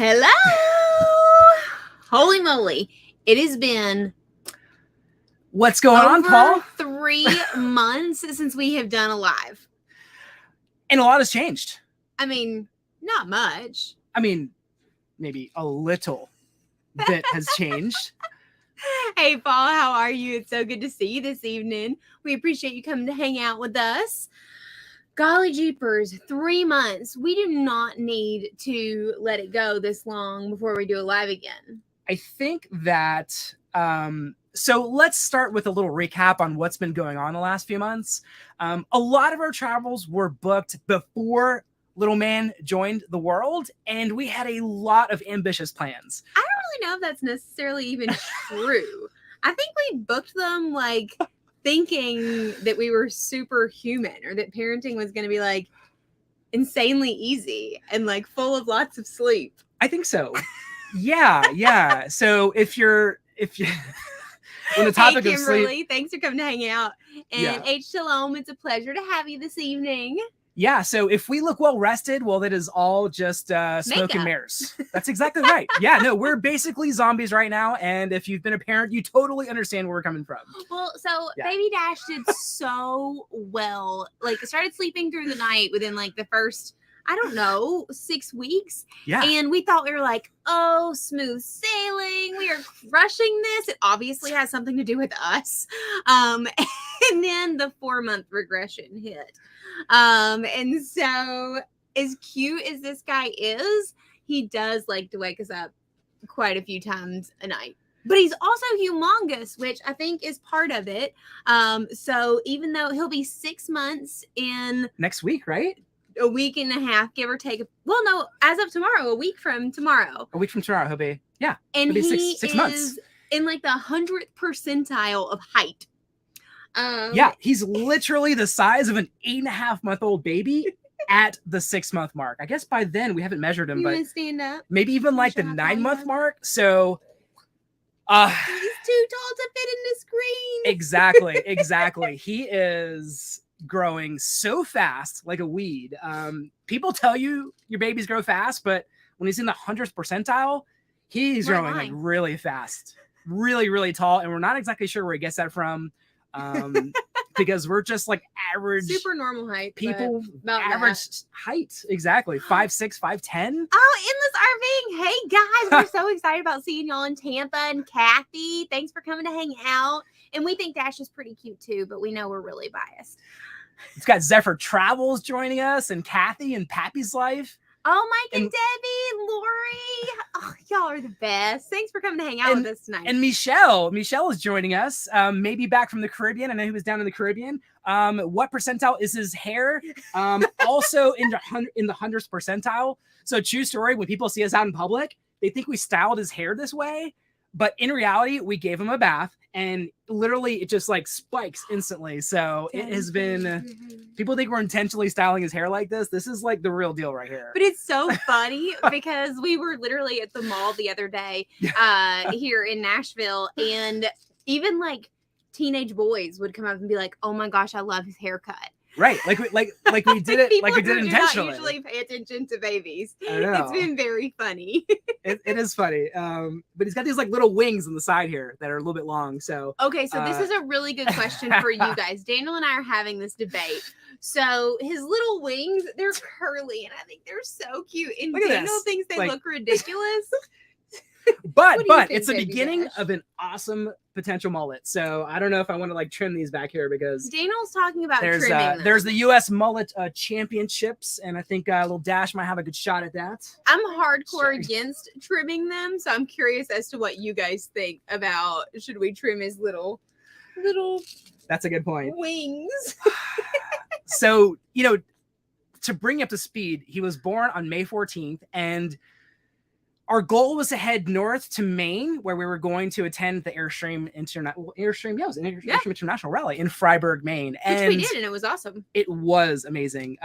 Hello! Holy moly. It has been What's going on, Paul? 3 months since we have done a live. And a lot has changed. I mean, not much. I mean, maybe a little bit has changed. Hey, Paul, how are you? It's so good to see you this evening. We appreciate you coming to hang out with us. Golly jeepers, 3 months. We do not need to let it go this long before we do a live again. I think that, so let's start with a little recap on what's been going on the last few months. A lot of our travels were booked before little man joined the world, and we had a lot of ambitious plans. I don't really know if that's necessarily even true. I think we booked them like thinking that we were superhuman or that parenting was going to be like insanely easy and like full of lots of sleep. I think so. Yeah. So if you're on the topic hey, of Kimberly, sleep, thanks for coming to hang out. And H. Shalom, it's a pleasure to have you this evening. Yeah, so if we look well rested, well, that is all just smoke and mirrors. That's exactly right. Yeah, no, we're basically zombies right now, and if you've been a parent, you totally understand where we're coming from. Well, so Baby Dash did so well. Like, started sleeping through the night within like the first, 6 weeks. Yeah. And we thought we were like, oh, smooth sailing. We are crushing this. It obviously has something to do with us. And then the 4-month regression hit. And so as cute as this guy is, he does like to wake us up quite a few times a night. But he's also humongous, which I think is part of it. So even though he'll be 6 months in next week, right? A week and a half, give or take. Well, no, as of tomorrow, a week from tomorrow. A week from tomorrow, he'll be, yeah. And he'll be he six months. In like the 100th percentile of height. Yeah, he's literally the size of an 8.5-month-old baby at the 6-month mark. I guess by then we haven't measured him, but stand up. Maybe even like the 9-month mark. So he's too tall to fit in the screen. Exactly. He is growing so fast, like a weed. People tell you your babies grow fast, but when he's in the 100th percentile, he's growing like really fast, really, really tall. And we're not exactly sure where he gets that from. Because we're just like average, super normal height people, average height. Exactly. 5'6", 5'10". Oh, Endless RVing. Hey guys, we're so excited about seeing y'all in Tampa. And Kathy, thanks for coming to hang out. And we think Dash is pretty cute too, but we know we're really biased. It's got Zephyr Travels joining us, and Kathy and Pappy's Life. Oh, Mike and Debbie, Lori. Oh, y'all are the best. Thanks for coming to hang out with us tonight. And Michelle is joining us. Maybe back from the Caribbean. I know he was down in the Caribbean. What percentile is his hair? Also in the 100th percentile. So true story. When people see us out in public, they think we styled his hair this way. But in reality, we gave him a bath, and literally it just like spikes instantly. So it has been, people think we're intentionally styling his hair like this. This is like the real deal right here. But it's so funny because we were literally at the mall the other day here in Nashville, and even like teenage boys would come up and be like, oh my gosh, I love his haircut. Right, like we did it, like we did it intentionally. Not usually pay attention to babies. I know. It's been very funny. It is funny, but he's got these like little wings on the side here that are a little bit long. So okay, so this is a really good question for you guys. Daniel and I are having this debate. So his little wings, they're curly, and I think they're so cute. And Daniel thinks they look ridiculous. But it's the beginning of an awesome potential mullet. So I don't know if I want to like trim these back here because Daniel's talking about trimming them. There's the U.S. Mullet Championships, and I think little Dash might have a good shot at that. I'm hardcore against trimming them, so I'm curious as to what you guys think about should we trim his little. That's a good point. Wings. So to bring you up to speed, he was born on May 14th, and our goal was to head north to Maine, where we were going to attend the Airstream International Rally in Freiburg, Maine. Which we did, and it was awesome. It was amazing.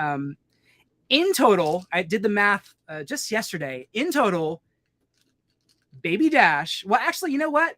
In total, I did the math just yesterday. In total, Baby Dash. Well, actually, you know what?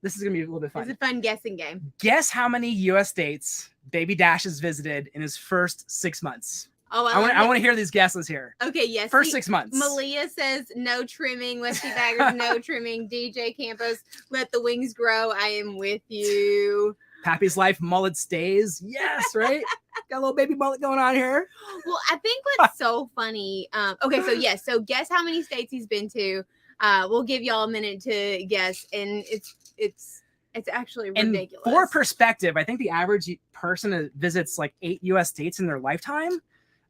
This is going to be a little bit fun. It's a fun guessing game. Guess how many U.S. states Baby Dash has visited in his first 6 months. Oh, I want to hear these guesses here. Okay, yes. First 6 months. Malia says no trimming. Westy Baggers, no trimming. DJ Campos, let the wings grow. I am with you. Pappy's Life, mullet stays. Yes, right? Got a little baby mullet going on here. Well, I think what's so funny. Okay, so yes. So guess how many states he's been to. We'll give y'all a minute to guess, and it's actually ridiculous. And for perspective, I think the average person visits like 8 US states in their lifetime.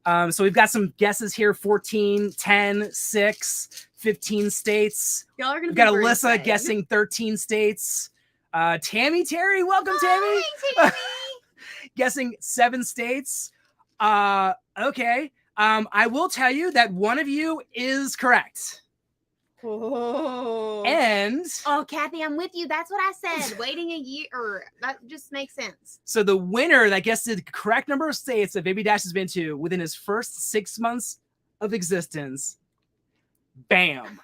So we've got some guesses here: 14, 10, 6, 15 states. Y'all are gonna. We've got Alyssa guessing 13 states. Tammy Terry, welcome, Tammy. Hi, Tammy. Guessing 7 states. Okay. I will tell you that one of you is correct. Oh. And Kathy, I'm with you. That's what I said. Waiting a year, that just makes sense. So the winner that guessed the correct number of states that Baby Dash has been to within his first 6 months of existence, bam,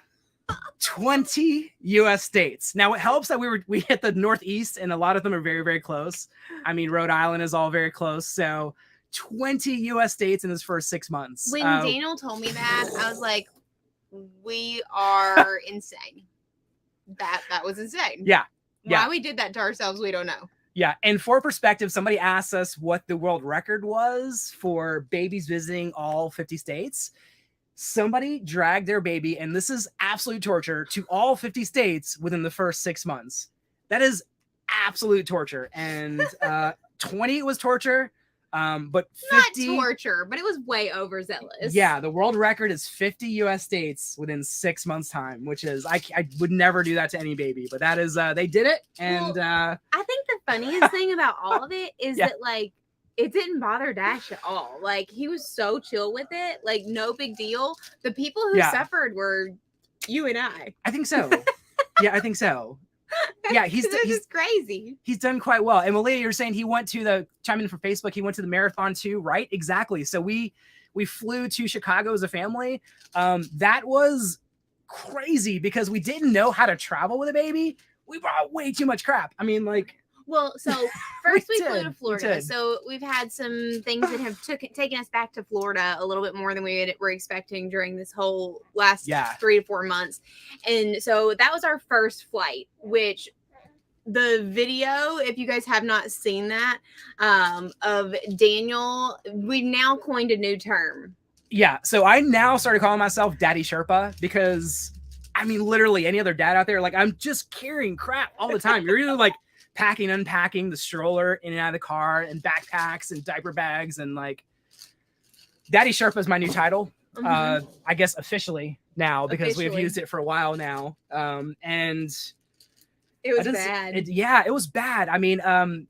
20 US states. Now it helps that we hit the Northeast, and a lot of them are very, very close. I mean, Rhode Island is all very close. So 20 US states in his first 6 months. When Daniel told me that, I was like, we are insane. That was insane. Yeah. Why we did that to ourselves, we don't know. Yeah. And for perspective, somebody asked us what the world record was for babies visiting all 50 states. Somebody dragged their baby, and this is absolute torture, to all 50 states within the first 6 months. That is absolute torture. And 20 was torture. But 50, not torture, but it was way overzealous. Yeah, the world record is 50 US states within 6 months time, which is I would never do that to any baby, but that is they did it. And I think the funniest thing about all of it is that like it didn't bother Dash at all. Like he was so chill with it, like no big deal. The people who suffered were you and I. I think so. Yeah, I think so. Yeah, he's just crazy. He's done quite well. And Malia, you're saying he went to the chime in from Facebook. He went to the marathon too, right? Exactly. So we flew to Chicago as a family. That was crazy because we didn't know how to travel with a baby. We brought way too much crap. I mean, like. Well, so first we flew to Florida. So we've had some things that have taken us back to Florida a little bit more than we were expecting during this whole last 3 to 4 months. And so that was our first flight, which the video, if you guys have not seen that, of Daniel, we now coined a new term. Yeah. So I now started calling myself Daddy Sherpa because, I mean, literally any other dad out there, like I'm just carrying crap all the time. You're either like packing, unpacking the stroller in and out of the car and backpacks and diaper bags. And like Daddy Sherpa is my new title. I guess officially now because we've used it for a while now. And it was bad. It was bad. I mean,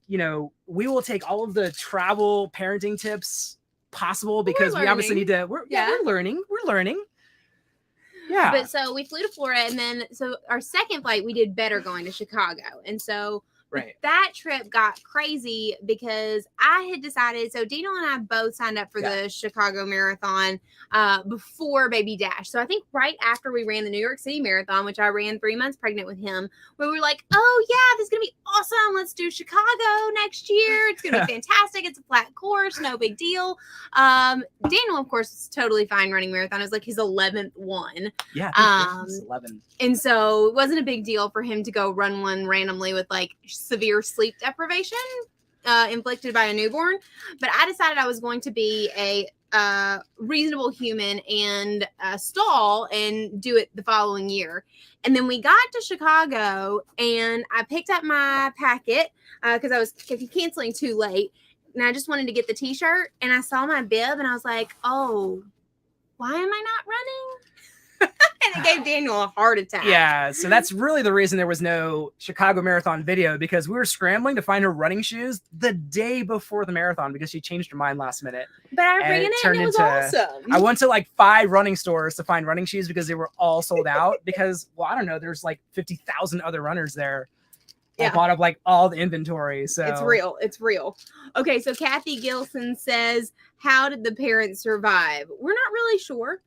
you know, we will take all of the travel parenting tips possible because we obviously need to, we're learning. Yeah. But so we flew to Florida, and then so our second flight, we did better going to Chicago. And so that trip got crazy because I had decided, so Dino and I both signed up for the Chicago Marathon before Baby Dash. So I think right after we ran the New York City Marathon, which I ran 3 months pregnant with him, where we were like, oh yeah, this is going to be awesome. Let's do Chicago next year. It's going to be fantastic. It's a flat course. No big deal. Daniel, of course, is totally fine running marathon. It was like his 11th one. Yeah, I think 11. And so it wasn't a big deal for him to go run one randomly with like severe sleep deprivation inflicted by a newborn. But I decided I was going to be a reasonable human and stall and do it the following year. And then we got to Chicago and I picked up my packet because I was canceling too late. And I just wanted to get the t-shirt and I saw my bib and I was like, oh, why am I not running? And it gave Daniel a heart attack. Yeah, so that's really the reason there was no Chicago Marathon video because we were scrambling to find her running shoes the day before the marathon because she changed her mind last minute. But I ran it and it was awesome. I went to like 5 running stores to find running shoes because they were all sold out because, well, I don't know, there's like 50,000 other runners there. I bought up like all the inventory. So it's real. Okay, so Kathy Gilson says, how did the parents survive? We're not really sure.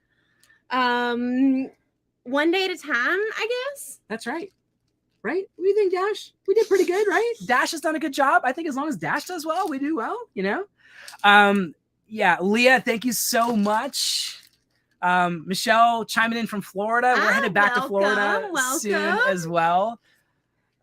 One day at a time, I guess. That's right. Right? What do you think, Dash? We did pretty good, right? Dash has done a good job. I think as long as Dash does well, we do well, you know? Yeah, Leah, thank you so much. Michelle chiming in from Florida. We're headed back to Florida soon as well.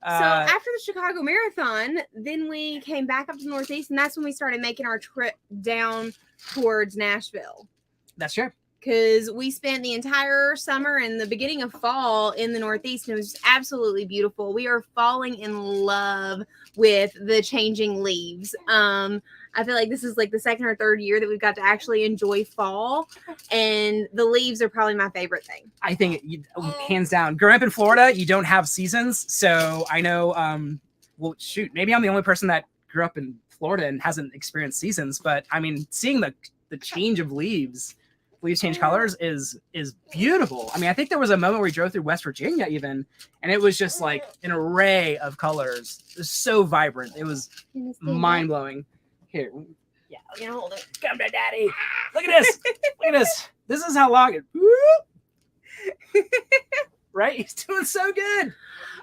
So after the Chicago Marathon, then we came back up to the Northeast, and that's when we started making our trip down towards Nashville. That's true. Because we spent the entire summer and the beginning of fall in the Northeast, and it was absolutely beautiful. We are falling in love with the changing leaves. I feel like this is like the second or third year that we've got to actually enjoy fall, and the leaves are probably my favorite thing. I think hands down. Growing up in Florida, you don't have seasons, so I know. Well, shoot, maybe I'm the only person that grew up in Florida and hasn't experienced seasons, but I mean, seeing the change of leaves change colors is beautiful. I mean, I think there was a moment where we drove through West Virginia even, and it was just like an array of colors. It was so vibrant. It was mind blowing. Here, yeah, you know, hold it. Come to daddy. Look at this. Look at this. This is how long it. Right? He's doing so good.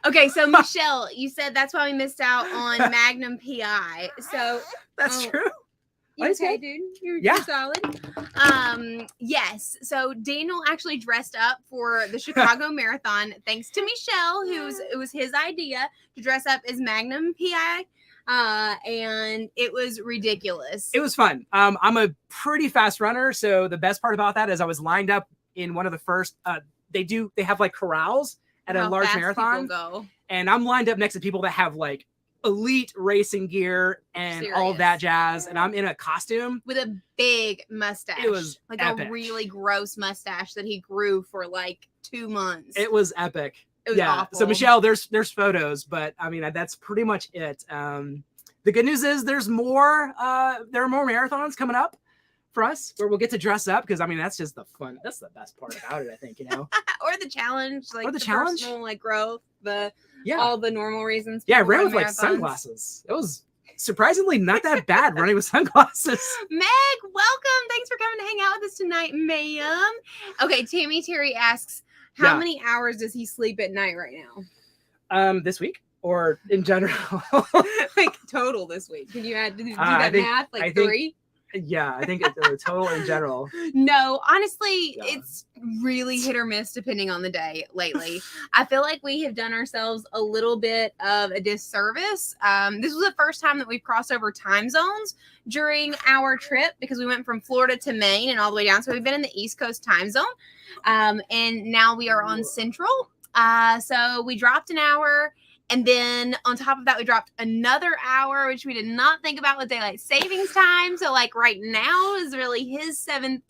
Okay, so Michelle, you said that's why we missed out on Magnum PI. So that's true. You okay, dude? You're solid. Yes. So Daniel actually dressed up for the Chicago Marathon, thanks to Michelle, it was his idea to dress up as Magnum PI. And it was ridiculous. It was fun. I'm a pretty fast runner, so the best part about that is I was lined up in one of the first. They have like corrals at a large marathon, and I'm lined up next to people that have like elite racing gear and all that jazz, and I'm in a costume with a big mustache. It was like epic. A really gross mustache that he grew for like 2 months. It was epic. It was awful. So Michelle, there's photos, but I mean that's pretty much it. The good news is there are more marathons coming up for us where we'll get to dress up, because I mean that's just the fun. That's the best part about it, I think, you know. Or the challenge, like the challenge, personal, like growth, all the normal reasons. Yeah, I ran with like sunglasses. It was surprisingly not that bad running with sunglasses. Meg, welcome. Thanks for coming to hang out with us tonight, ma'am. Okay, Tammy Terry asks, how many hours does he sleep at night right now? This week or in general? Like total this week. Can you do that math? Like 3? Yeah, I think it's total in general. No, honestly, it's really hit or miss depending on the day lately. I feel like we have done ourselves a little bit of a disservice. This was the first time that we've crossed over time zones during our trip, because we went from Florida to Maine and all the way down. So we've been in the East Coast time zone. And now we are on Central. So we dropped an hour. And then on top of that, we dropped another hour, which we did not think about with daylight savings time. So like right now is really his 7:30.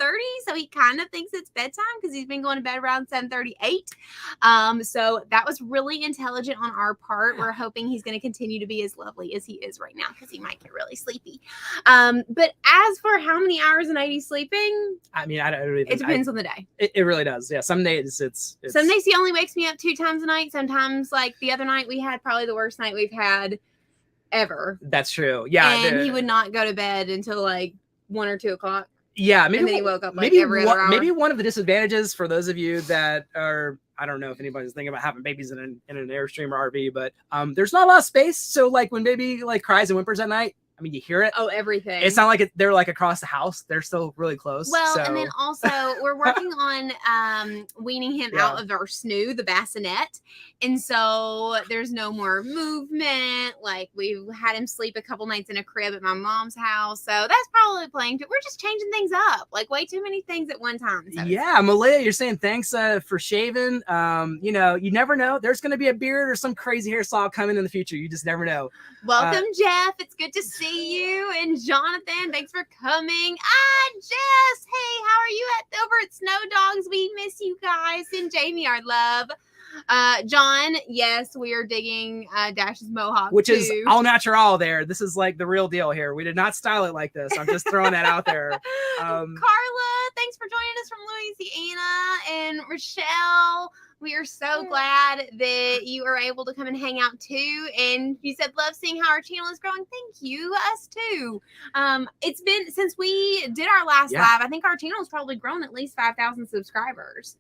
So he kind of thinks it's bedtime because he's been going to bed around 7:38. So that was really intelligent on our part. We're hoping he's going to continue to be as lovely as he is right now, because he might get really sleepy. But as for how many hours a night he's sleeping, I mean, I don't really think it depends on the day. It really does. Yeah. Some days it's some days he only wakes me up 2 times a night. Sometimes like the other night we had probably the worst night we've had ever. That's true. Yeah. And he would not go to bed until like 1 or 2 o'clock. Yeah. Maybe and then he woke up like every other hour. Maybe one of the disadvantages for those of you that are, I don't know if anybody's thinking about having babies in an Airstream or RV, but there's not a lot of space. So like when baby like cries and whimpers at night, I mean, you hear it. Oh, everything. It's not like they're like across the house. They're still really close. Well, and then also we're working on weaning him out of our snoo, the bassinet. And so there's no more movement. Like we've had him sleep a couple nights in a crib at my mom's house. So that's probably playing. We're just changing things up, like way too many things at one time. So yeah, Malia, you're saying thanks for shaving. You know, you never know. There's going to be a beard or some crazy hairstyle coming in the future. You just never know. Welcome, Jeff. It's good to see you. And Jonathan, thanks for coming. Jess, hey, how are you over at Snow Dogs? We miss you guys. And Jamie, our love. John, yes, we are digging Dash's mohawk, which is all natural there. This is like the real deal here. We did not style it like this. I'm just throwing that out there. Carla, thanks for joining us from Louisiana. And Rochelle, we are so glad that you are able to come and hang out too. And you said, love seeing how our channel is growing. Thank you. Us too. It's been since we did our last live, I think our channel has probably grown at least 5,000 subscribers.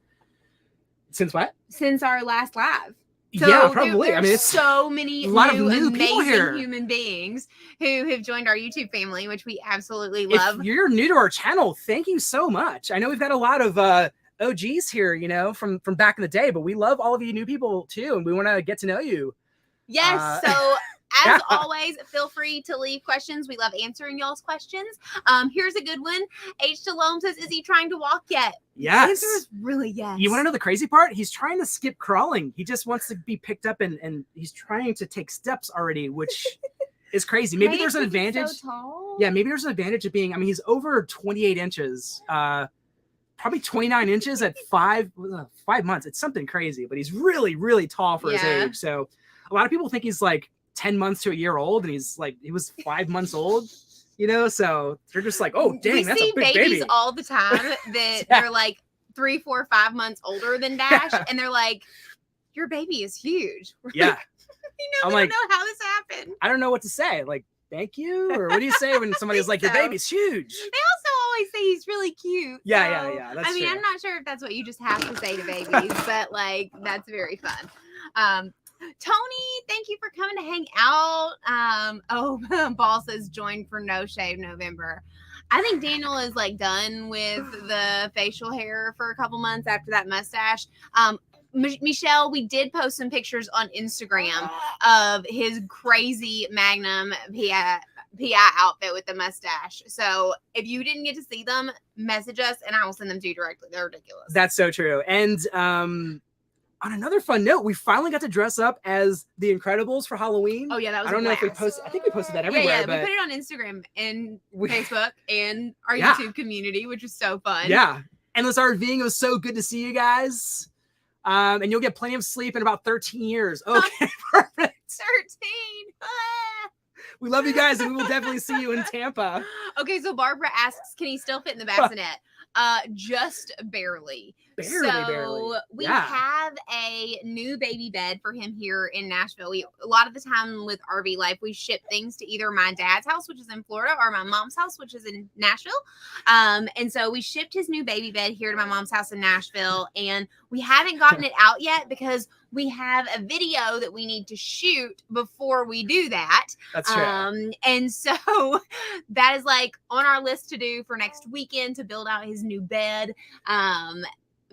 Since what? Since our last live. So Yeah, probably. There I mean, are it's so many a lot of new new people amazing here. human beings who have joined our YouTube family, which we absolutely If love. you're new to our channel, thank you so much. I know we've got a lot of OGs here, you know, from back in the day, but we love all of you new people too, and we want to get to know you. Yes. So as always, feel free to leave questions. We love answering y'all's questions. Here's a good one. H. Delome says, "Is he trying to walk yet?" Yes. The answer is really yes. You want to know the crazy part? He's trying to skip crawling. He just wants to be picked up, and he's trying to take steps already, which is crazy. Maybe there's an advantage. So tall. Yeah, maybe there's an advantage of being. I mean, he's over 28 inches. Probably 29 inches at 5 months. It's something crazy, but he's really, really tall for his age. So a lot of people think he's like 10 months to a year old, and he was 5 months old, you know? So they're just like, oh, dang, that's a big baby. We see babies all the time that they're like 3, 4, 5 months older than Dash, and they're like, your baby is huge. Yeah. We don't know how this happened. I don't know what to say. Like, thank you? Or what do you say when somebody's like, your baby's huge? They also always say he's really cute. Yeah. That's true. I'm not sure if that's what you just have to say to babies, but like, that's very fun. Tony, thank you for coming to hang out. Ball says join for No Shave November. I think Daniel is like done with the facial hair for a couple months after that mustache. Michelle, we did post some pictures on Instagram of his crazy Magnum PI outfit with the mustache. So if you didn't get to see them, message us and I will send them to you directly. They're ridiculous. That's so true. And on another fun note, we finally got to dress up as the Incredibles for Halloween. Oh yeah, that was. I don't know if we posted. I think we posted that everywhere. Yeah, but we put it on Instagram and Facebook and our YouTube community, which was so fun. Yeah, Endless RVing. It was so good to see you guys. And you'll get plenty of sleep in about 13 years. Okay, perfect. 13. We love you guys, and we will definitely see you in Tampa. Okay, so Barbara asks, can he still fit in the bassinet? Just barely. Barely. We have a new baby bed for him here in Nashville. A lot of the time with RV life, we ship things to either my dad's house, which is in Florida, or my mom's house, which is in Nashville. And so we shipped his new baby bed here to my mom's house in Nashville, and we haven't gotten it out yet because we have a video that we need to shoot before we do that. That's true. And so that is like on our list to do for next weekend to build out his new bed.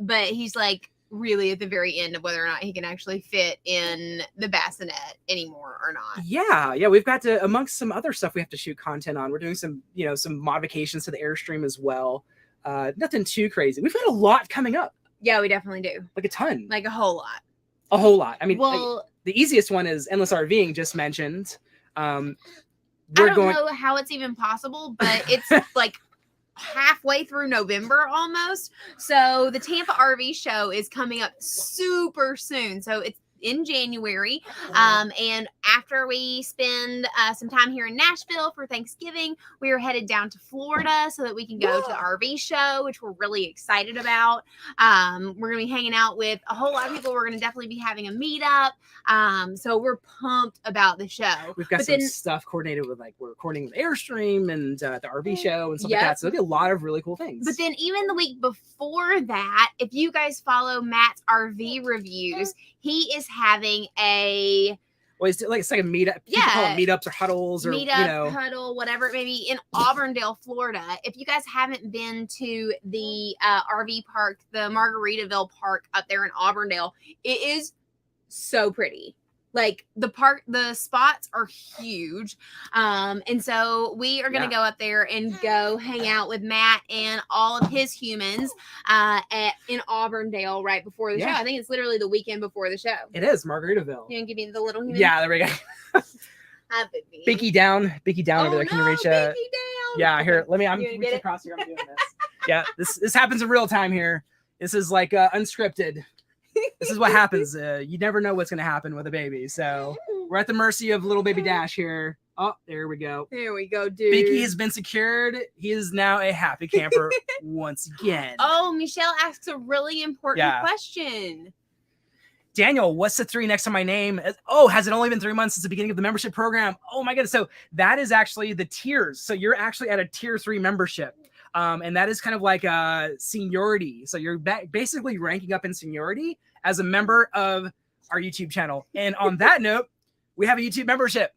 But he's like really at the very end of whether or not he can actually fit in the bassinet anymore or not. Yeah. We've got to, amongst some other stuff we have to shoot content on. We're doing some modifications to the Airstream as well. Nothing too crazy. We've got a lot coming up. Yeah, we definitely do. Like a ton. Like a whole lot. A whole lot. I mean, well, the easiest one is Endless RVing, just mentioned. I don't know how it's even possible, but it's like halfway through November almost. So the Tampa RV show is coming up super soon. So it's in January. And after we spend some time here in Nashville for Thanksgiving, we are headed down to Florida so that we can go to the RV show, which we're really excited about. We're going to be hanging out with a whole lot of people. We're going to definitely be having a meetup. So we're pumped about the show. We've got some stuff coordinated with, like, we're coordinating with Airstream and the RV show and stuff like that. So there'll be a lot of really cool things. But then even the week before that, if you guys follow Matt's RV reviews, he is having a it's like a meetup. People call it meetups or huddles or huddle, whatever it may be, in Auburndale, Florida. If you guys haven't been to the RV park, the Margaritaville Park up there in Auburndale, it is so pretty. Like the spots are huge. And so we are going to go up there and go hang out with Matt and all of his humans in Auburndale right before the show. I think it's literally the weekend before the show. It is Margaritaville. You want to give me the little human? Yeah, there we go. Binky down over there. Can you reach down. Yeah, here. I'm reaching across here. I'm doing this. Yeah, this happens in real time here. This is like unscripted. This is what happens. You never know what's going to happen with a baby. So we're at the mercy of little baby Dash here. Oh, there we go. There we go, dude. Binky has been secured. He is now a happy camper once again. Oh, Michelle asks a really important question. Daniel, what's the 3 next to my name? Oh, has it only been 3 months since the beginning of the membership program? Oh my goodness. So that is actually the tiers. So you're actually at a tier 3 membership. And that is kind of like a seniority. So you're basically ranking up in seniority as a member of our YouTube channel. And on that note, we have a YouTube membership.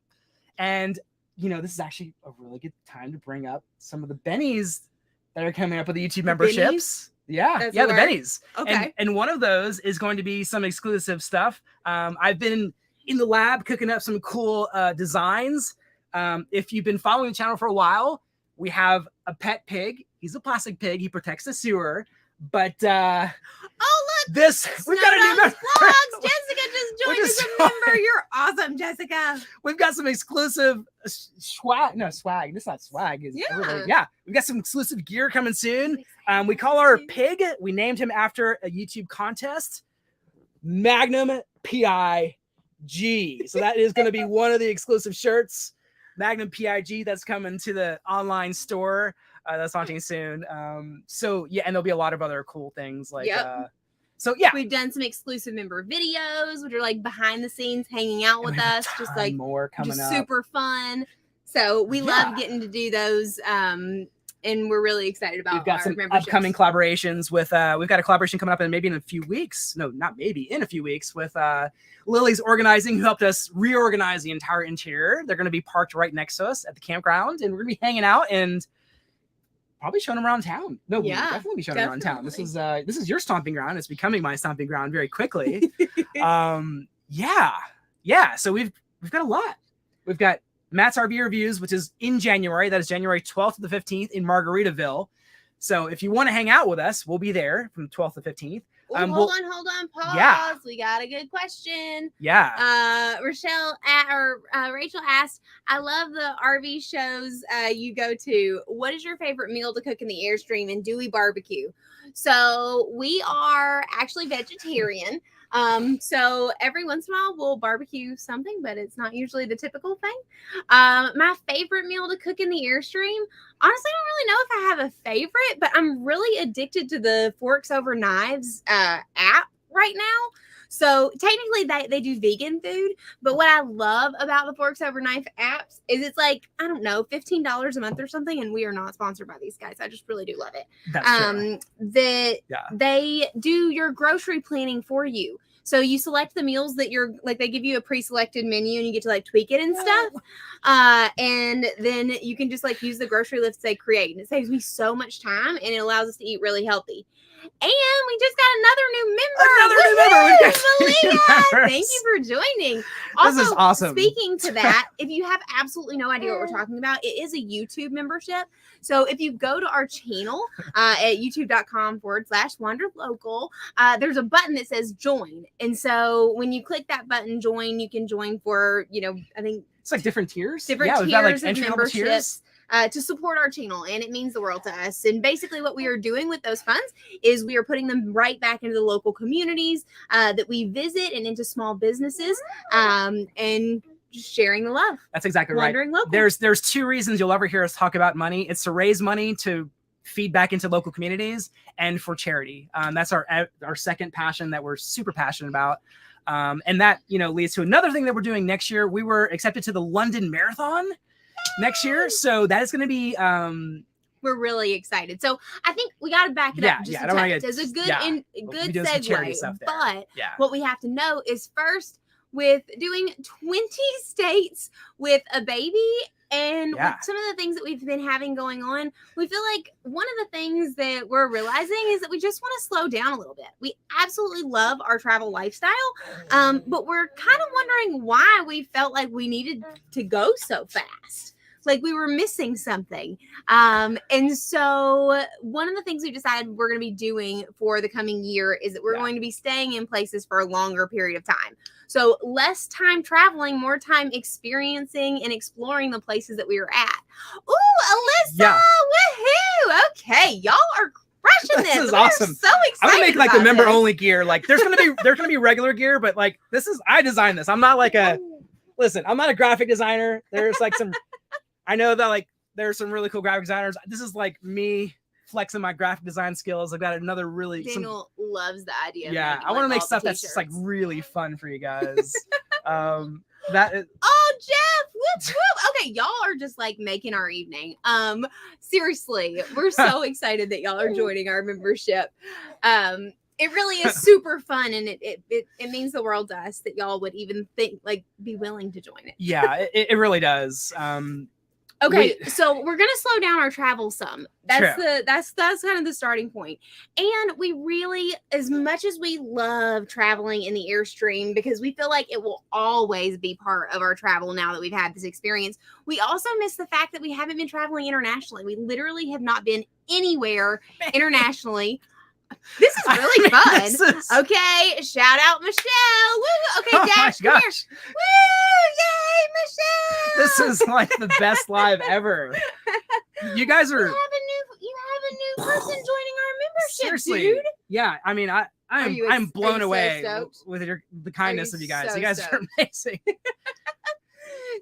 And, you know, this is actually a really good time to bring up some of the bennies that are coming up with the YouTube memberships. Yeah, That's the the word? bennies. Okay. And one of those is going to be some exclusive stuff. I've been in the lab cooking up some cool designs. If you've been following the channel for a while, we have a pet pig. He's a plastic pig. He protects the sewer. But oh, look. we've got a new member. Vlogs. Jessica just joined as a member. You're awesome, Jessica. We've got some exclusive swag. No, swag. This is not swag. Yeah. We've got some exclusive gear coming soon. We call our pig. We named him after a YouTube contest. Magnum PIG. So that is going to be one of the exclusive shirts. Magnum PIG. That's coming to the online store. That's launching soon. So yeah, and there'll be a lot of other cool things like so yeah. We've done some exclusive member videos, which are like behind the scenes hanging out with us, just like more coming just up. Super fun. So we love getting to do those. And we're really excited about we've got some memberships. Upcoming collaborations with we've got a collaboration coming up in maybe in a few weeks. No, not maybe, in a few weeks with Lily's Organizing, who helped us reorganize the entire interior. They're going to be parked right next to us at the campground, and we're going to be hanging out and probably showing them around town. No, we'll definitely be showing them around town. This is your stomping ground. It's becoming my stomping ground very quickly. Yeah. So we've got a lot. We've got Matt's RV Reviews, which is in January. That is January 12th to the 15th in Margaritaville. So if you want to hang out with us, we'll be there from 12th to 15th. Hold on, pause. Yeah. We got a good question. Yeah. Rachel asked, I love the RV shows you go to. What is your favorite meal to cook in the Airstream, and do we barbecue? So we are actually vegetarian. So every once in a while we'll barbecue something, but it's not usually the typical thing. My favorite meal to cook in the Airstream, honestly, I don't really know if I have a favorite, but I'm really addicted to the Forks Over Knives app right now. So technically they do vegan food, but what I love about the Forks Over Knife apps is it's like, I don't know, $15 a month or something, and we are not sponsored by these guys. I just really do love it. That's They do your grocery planning for you. So you select the meals that you're like, they give you a pre-selected menu and you get to like tweak it and stuff. And then you can just like use the grocery list they create, and it saves me so much time and it allows us to eat really healthy. And we just got another new member. Thank you for joining. Also, this is awesome. Speaking to that, if you have absolutely no idea what we're talking about, it is a YouTube membership. So if you go to our channel at youtube.com/wanderlocal, there's a button that says join. And so when you click that button, join, you can join for, I think it's like different tiers. We've got like entry level tiers. To support our channel, and it means the world to us. And basically what we are doing with those funds is we are putting them right back into the local communities that we visit and into small businesses, and just sharing the love. That's exactly right. Local. There's two reasons you'll ever hear us talk about money. It's to raise money to feed back into local communities and for charity. That's our second passion that we're super passionate about. And that, leads to another thing that we're doing next year. We were accepted to the London Marathon next year, so that is going to be we're really excited. So I think we got to back it up just a touch. It's a good segue. But what we have to know is, first, with doing 20 states with a baby and with some of the things that we've been having going on, we feel like one of the things that we're realizing is that we just want to slow down a little bit. We absolutely love our travel lifestyle, but we're kind of wondering why we felt like we needed to go so fast. Like we were missing something. And so one of the things we decided we're going to be doing for the coming year is that we're going to be staying in places for a longer period of time. So less time traveling, more time experiencing and exploring the places that we were at. Ooh, Alyssa, woohoo! Okay, y'all are crushing this. This is awesome. So excited. I'm gonna make like the member only gear. Like there's gonna be regular gear, but like I designed this. I'm not like I'm not a graphic designer. There's like some. I know that like there's some really cool graphic designers. This is like me flexing my graphic design skills. I've got another really Daniel loves the idea. Yeah, I want to make stuff that's just like really fun for you guys. Oh, Jeff, whoop whoop. Okay, y'all are just like making our evening. Seriously, we're so excited that y'all are joining our membership. It really is super fun, and it means the world to us that y'all would even think like be willing to join it. Yeah, it really does. Okay, so we're gonna slow down our travel some. That's True. that's kind of the starting point. And we really, as much as we love traveling in the Airstream, because we feel like it will always be part of our travel now that we've had this experience, we also miss the fact that we haven't been traveling internationally. We literally have not been anywhere internationally. This is really fun. Okay, shout out Michelle. Woo! Okay, Dash, come here. Woo! Yay, Michelle! This is like the best live ever. You guys are. You have a new person joining our membership, Seriously, dude. Yeah, I mean, I'm blown away with the kindness of you guys. You guys are amazing.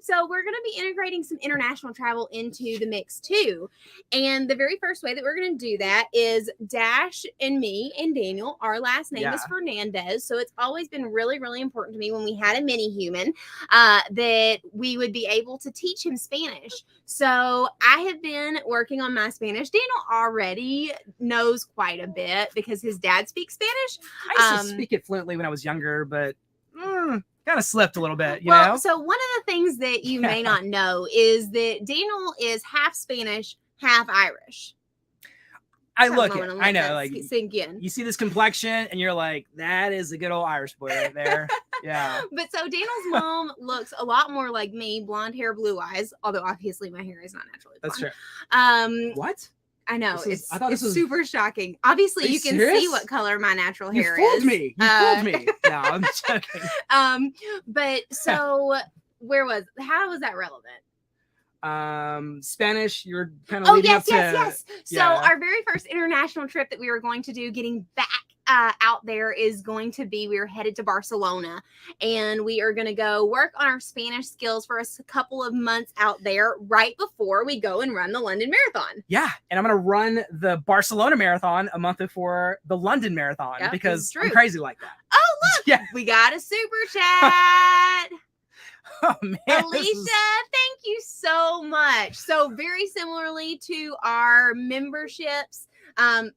So we're going to be integrating some international travel into the mix too. And the very first way that we're going to do that is Dash and me and Daniel. Our last name is Fernandez. So it's always been really, really important to me when we had a mini human that we would be able to teach him Spanish. So I have been working on my Spanish. Daniel already knows quite a bit because his dad speaks Spanish. I used to speak it fluently when I was younger, but kind of slipped a little bit, you know? So one of the things that you may not know is that Daniel is half Spanish, half Irish. I look it. I know, like sink in. You see this complexion, and you're like, "That is a good old Irish boy right there." Yeah. But so Daniel's mom looks a lot more like me, blonde hair, blue eyes. Although obviously my hair is not naturally blonde. That's true. What? I know. I thought this was super shocking. Obviously, you can see what color my natural hair is. You fooled me. You fooled me. No, I'm joking. But so how was that relevant? Spanish, you're kind of leading up to. Yes. So our very first international trip that we were going to do, getting back out there, is going to be, we are headed to Barcelona, and we are going to go work on our Spanish skills for a couple of months out there right before we go and run the London Marathon. Yeah, and I'm going to run the Barcelona Marathon a month before the London Marathon because I'm crazy like that. Oh, look, we got a super chat. Oh, man, Alicia, thank you so much. So very similarly to our memberships,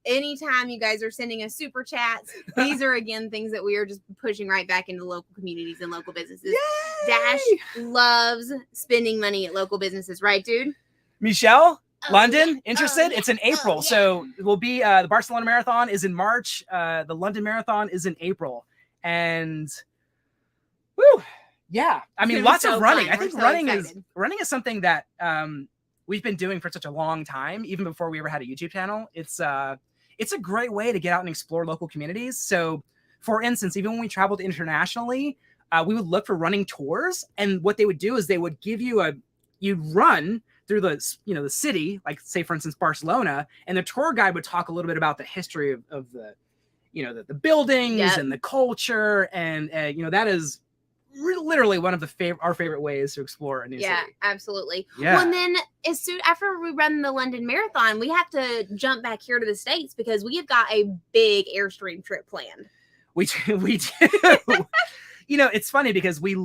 anytime you guys are sending us super chats, these are again things that we are just pushing right back into local communities and local businesses. Yay! Dash loves spending money at local businesses, right, dude? Michelle, London, interested? It's in April. So it will be the Barcelona Marathon is in March. The London Marathon is in April. And woo! Yeah, I mean, lots of running. I think running is something that we've been doing for such a long time, even before we ever had a YouTube channel. It's a great way to get out and explore local communities. So, for instance, even when we traveled internationally, we would look for running tours, and what they would do is they would give you you'd run through the city, like say for instance Barcelona, and the tour guide would talk a little bit about the history of the the buildings and the culture, and that is literally one of our favorite ways to explore a new city. Absolutely. Well, and then as soon after we run the London Marathon, we have to jump back here to the States because we have got a big Airstream trip planned. We do. It's funny because we.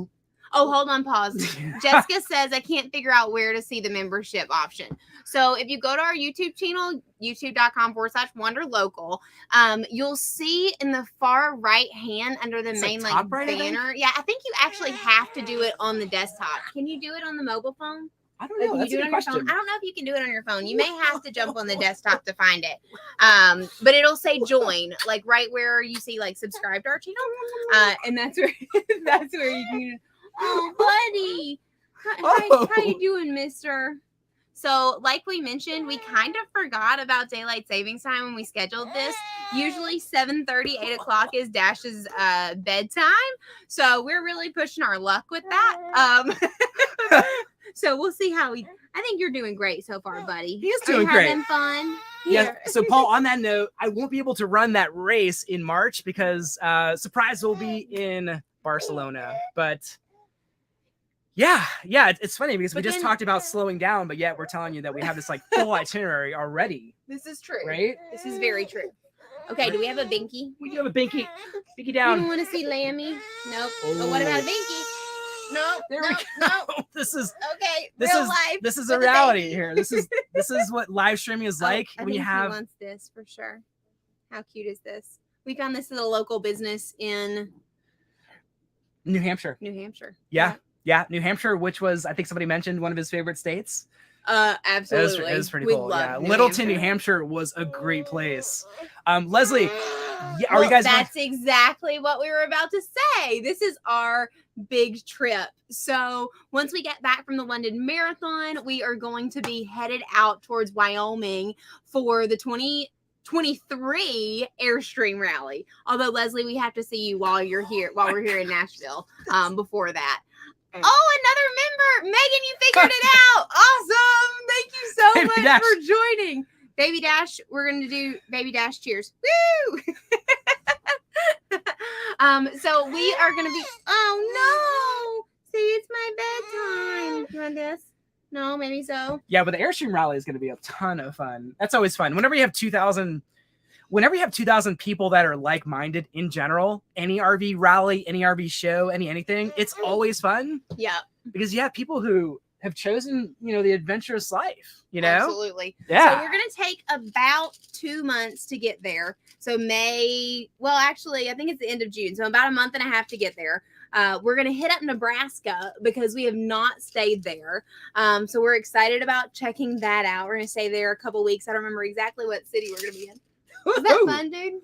Oh, hold on, pause. Jessica says, I can't figure out where to see the membership option. So if you go to our YouTube channel, youtube.com/wanderlocal, you'll see in the far right hand under the main banner. Yeah, I think you actually have to do it on the desktop. Can you do it on the mobile phone? I don't know. That's a good question. I don't know if you can do it on your phone. You may have to jump on the desktop to find it. But it'll say join, like right where you see like subscribe to our channel. And that's where you can. Oh, buddy. How you doing, mister? So, like we mentioned, we kind of forgot about daylight savings time when we scheduled this. Usually 7:30, 8 o'clock is Dash's bedtime. So, we're really pushing our luck with that. So, we'll see how I think you're doing great so far, buddy. He is doing great. Having fun? Yeah. So, Paul, on that note, I won't be able to run that race in March because surprise will be in Barcelona. But yeah, it's funny because we just talked about slowing down, but yet we're telling you that we have this like full itinerary already. This is true. Right? This is very true. Okay, do we have a binky? We do have a binky. Binky down. You don't want to see Lammy? Nope. Oh. But what about a binky? Nope. There we go. Nope. This is life. This is a reality here. This is what live streaming is like when you have. He wants this for sure. How cute is this? We found this at a local business in New Hampshire. New Hampshire. Yeah, New Hampshire, which was, I think somebody mentioned, one of his favorite states. Absolutely. It was pretty We cool. love Yeah, New Littleton, New Hampshire. Hampshire was a great place. Leslie, are you guys? That's exactly what we were about to say. This is our big trip. So once we get back from the London Marathon, we are going to be headed out towards Wyoming for the 2023 Airstream rally. Although Leslie, we have to see you while we're here in Nashville. Before that. Oh, another member, Megan! You figured it out. Awesome! Thank you so Baby much Dash. for joining. Baby Dash, we're going to do Baby Dash cheers. Woo! So we are going to be, oh no! See, it's my bedtime. You want this? No, maybe so. Yeah, but the Airstream rally is going to be a ton of fun. That's always fun. Whenever you have 2,000 people that are like-minded in general, any RV rally, any RV show, anything, it's always fun. Yeah. Because you have people who have chosen, the adventurous life, Absolutely. Yeah. So we're going to take about 2 months to get there. So actually, I think it's the end of June. So about a month and a half to get there. We're going to hit up Nebraska because we have not stayed there. So we're excited about checking that out. We're going to stay there a couple weeks. I don't remember exactly what city we're going to be in. Is that fun, dude?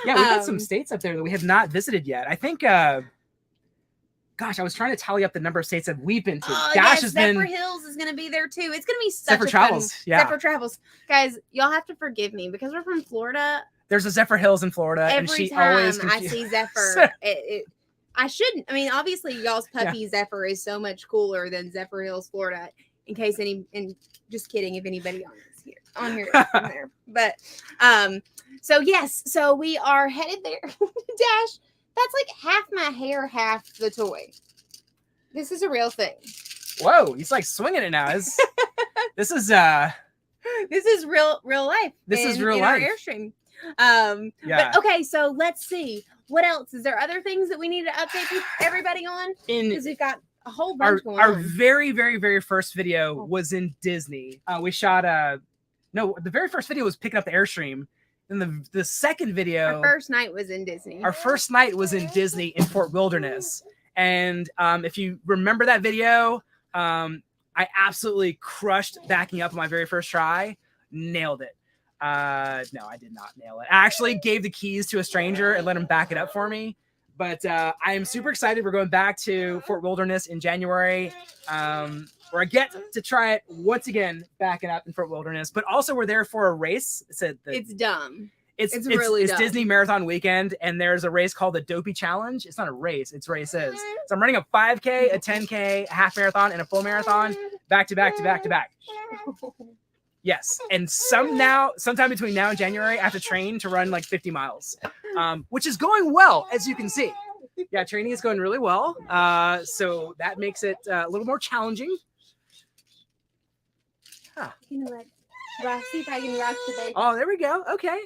Yeah, we've got some states up there that we have not visited yet. I think, I was trying to tally up the number of states that we've been to. Dash has been. Zephyr Hills is going to be there too. It's going to be such Zephyr a Travels. fun. Yeah. Zephyr Travels. Guys, y'all have to forgive me because we're from Florida. There's a Zephyr Hills in Florida, and Every she time always I see Zephyr, I shouldn't. I mean, obviously, y'all's puppy Zephyr is so much cooler than Zephyr Hills, Florida. In case and just kidding, if anybody on here is from there. But so yes, so we are headed there. Dash, that's like half my hair, half the toy. This is a real thing. Whoa, he's like swinging it now. This is real life. This is real in life. Our Airstream. But okay, so let's see. What else? Is there other things that we need to update everybody on? Because we've got a whole bunch going on. Our very, very, very first video was in Disney. We shot the very first video was picking up the Airstream. Then the second video, our first night was in Disney. Our first night was in Disney in Fort Wilderness. And if you remember that video, I absolutely crushed backing up on my very first try. Nailed it. No, I did not nail it. I actually gave the keys to a stranger and let him back it up for me. But I am super excited. We're going back to Fort Wilderness in January, where I get to try it once again, backing up in Fort Wilderness. But also we're there for a race. It's dumb. It's really dumb. dumb. Disney Marathon weekend, and there's a race called the Dopey Challenge. It's not a race, it's races. So I'm running a 5K, a 10K, a half marathon, and a full marathon back to back to back to back. Yes, and sometime between now and January, I have to train to run like 50 miles, which is going well, as you can see. Yeah, training is going really well, so that makes it a little more challenging. See if I can rock the baby. Oh, there we go. Okay.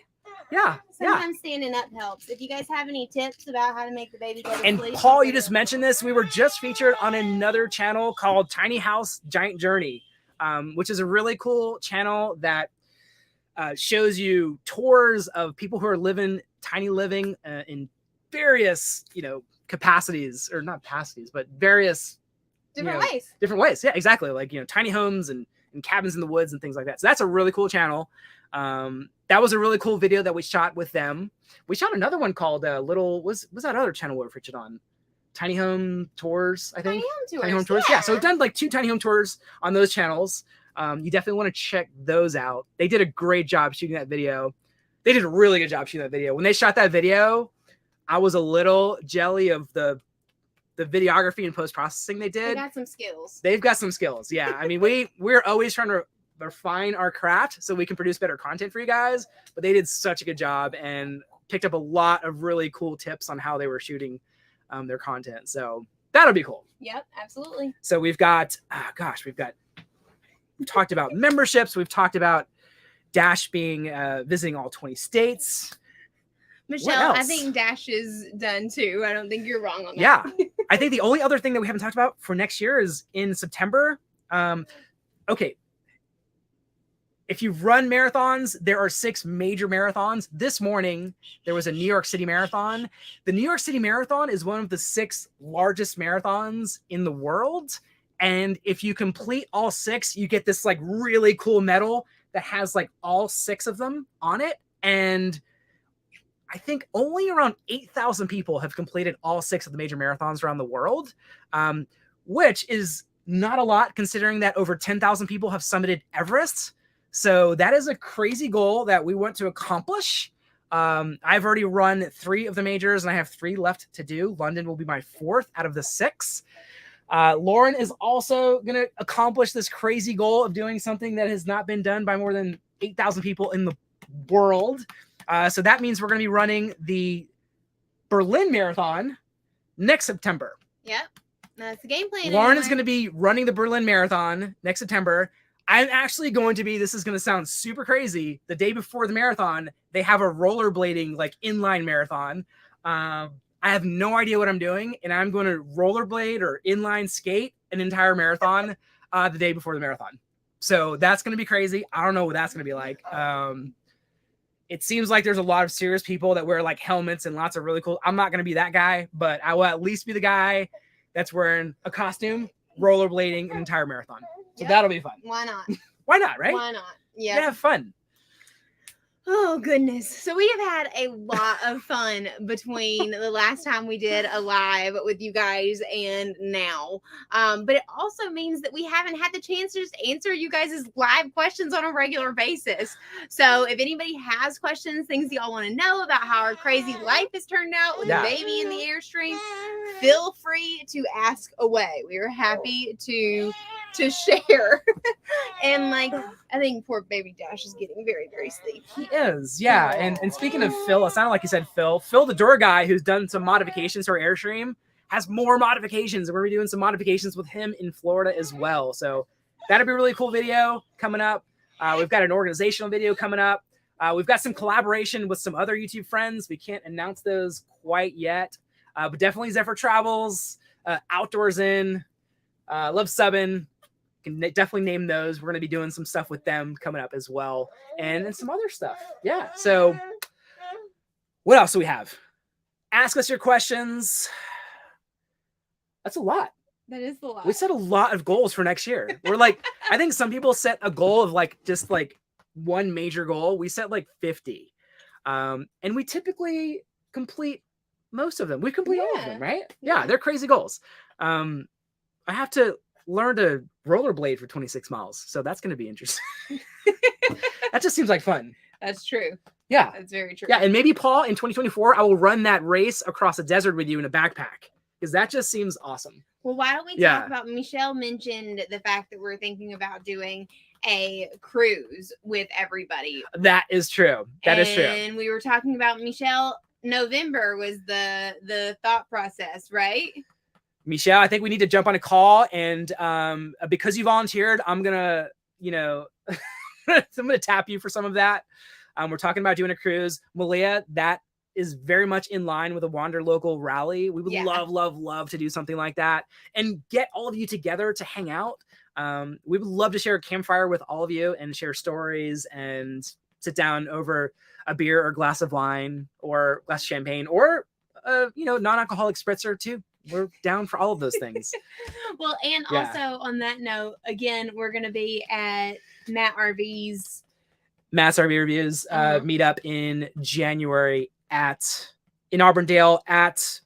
Yeah. Sometimes standing up helps. If you guys have any tips about how to make the baby go to and sleep. And Paul, you just mentioned this. We were just featured on another channel called Tiny House Giant Journey, which is a really cool channel that shows you tours of people who are living in various, capacities, or not capacities, but various different ways. Different ways. Yeah, exactly. Like, tiny homes and cabins in the woods and things like that. So that's a really cool channel. That was a really cool video that we shot with them. We shot another one called was that other channel we were featured on? Tiny Home Tours, I think. Tiny Home Tours. Yeah. So we've done like 2 tiny home tours on those channels. You definitely want to check those out. They did a great job shooting that video. They did a really good job shooting that video. When they shot that video, I was a little jelly of the videography and post-processing they did. They got some skills. They've got some skills. Yeah. I mean, we're always trying to refine our craft so we can produce better content for you guys, but they did such a good job and picked up a lot of really cool tips on how they were shooting their content. So that'll be cool. Yep, absolutely. So we've talked about memberships. We've talked about Dash being visiting all 20 states. Michelle, I think Dash is done too. I don't think you're wrong on that. Yeah. I think the only other thing that we haven't talked about for next year is in September. Okay. if you run marathons, there are 6 major marathons. This morning, there was a New York City Marathon. The New York City Marathon is one of the 6 largest marathons in the world. And if you complete all 6, you get this like really cool medal that has like all 6 of them on it. And I think only around 8,000 people have completed all 6 of the major marathons around the world, which is not a lot considering that over 10,000 people have summited Everest. So that is a crazy goal that we want to accomplish. I've already run 3 of the majors and I have 3 left to do. London will be my 4th out of the 6. Lauren is also going to accomplish this crazy goal of doing something that has not been done by more than 8,000 people in the world. So that means we're going to be running the Berlin Marathon next September. Yep. That's the game plan. Lauren is going to be running the Berlin Marathon next September. I'm actually going to be, this is going to sound super crazy, the day before the marathon, they have a rollerblading, like inline marathon. I have no idea what I'm doing, and I'm going to rollerblade or inline skate an entire marathon the day before the marathon. So that's going to be crazy. I don't know what that's going to be like. It seems like there's a lot of serious people that wear like helmets and lots of really cool. I'm not going to be that guy, but I will at least be the guy that's wearing a costume, rollerblading an entire marathon. So that'll be fun. Why not? Why not, right? Why not? Yeah. Have fun. Oh, goodness. So we have had a lot of fun between the last time we did a live with you guys and now. But it also means that we haven't had the chance to just answer you guys' live questions on a regular basis. So if anybody has questions, things y'all want to know about how our crazy life has turned out with the baby in the Airstream, feel free to ask away. We are happy to share. And like, I think poor baby Dash is getting very, very sleepy. He is, yeah. And speaking of Phil, it sounded like you said Phil. Phil, the door guy who's done some modifications to our Airstream, has more modifications. And we're going to be doing some modifications with him in Florida as well. So that'll be a really cool video coming up. We've got an organizational video coming up. We've got some collaboration with some other YouTube friends. We can't announce those quite yet. But definitely Zephyr Travels, Outdoors In, Love Subbin. Can definitely name those. We're going to be doing some stuff with them coming up as well. And some other stuff. Yeah. So what else do we have? Ask us your questions. That's a lot. That is a lot. We set a lot of goals for next year. We're like, I think some people set a goal of like, just like one major goal. We set like 50. And we typically complete most of them. We complete all of them, right? Yeah. They're crazy goals. I have to learn to rollerblade for 26 miles. So that's going to be interesting. That just seems like fun. That's true. Yeah. That's very true. Yeah. And maybe, Paul, in 2024, I will run that race across the desert with you in a backpack, because that just seems awesome. Well, why don't we talk about, Michelle mentioned the fact that we're thinking about doing a cruise with everybody. That is true. That is true. And we were talking about, Michelle, November was the thought process, right? Michelle, I think we need to jump on a call, and because you volunteered, I'm gonna, I'm gonna tap you for some of that. We're talking about doing a cruise. Malia, that is very much in line with a Wander Local rally. We would love to do something like that and get all of you together to hang out. We would love to share a campfire with all of you and share stories and sit down over a beer or glass of wine or glass of champagne or non-alcoholic spritzer too. We're down for all of those things. Well, and also on that note, again, we're going to be at Matt's RV Reviews meetup in January in Auburndale at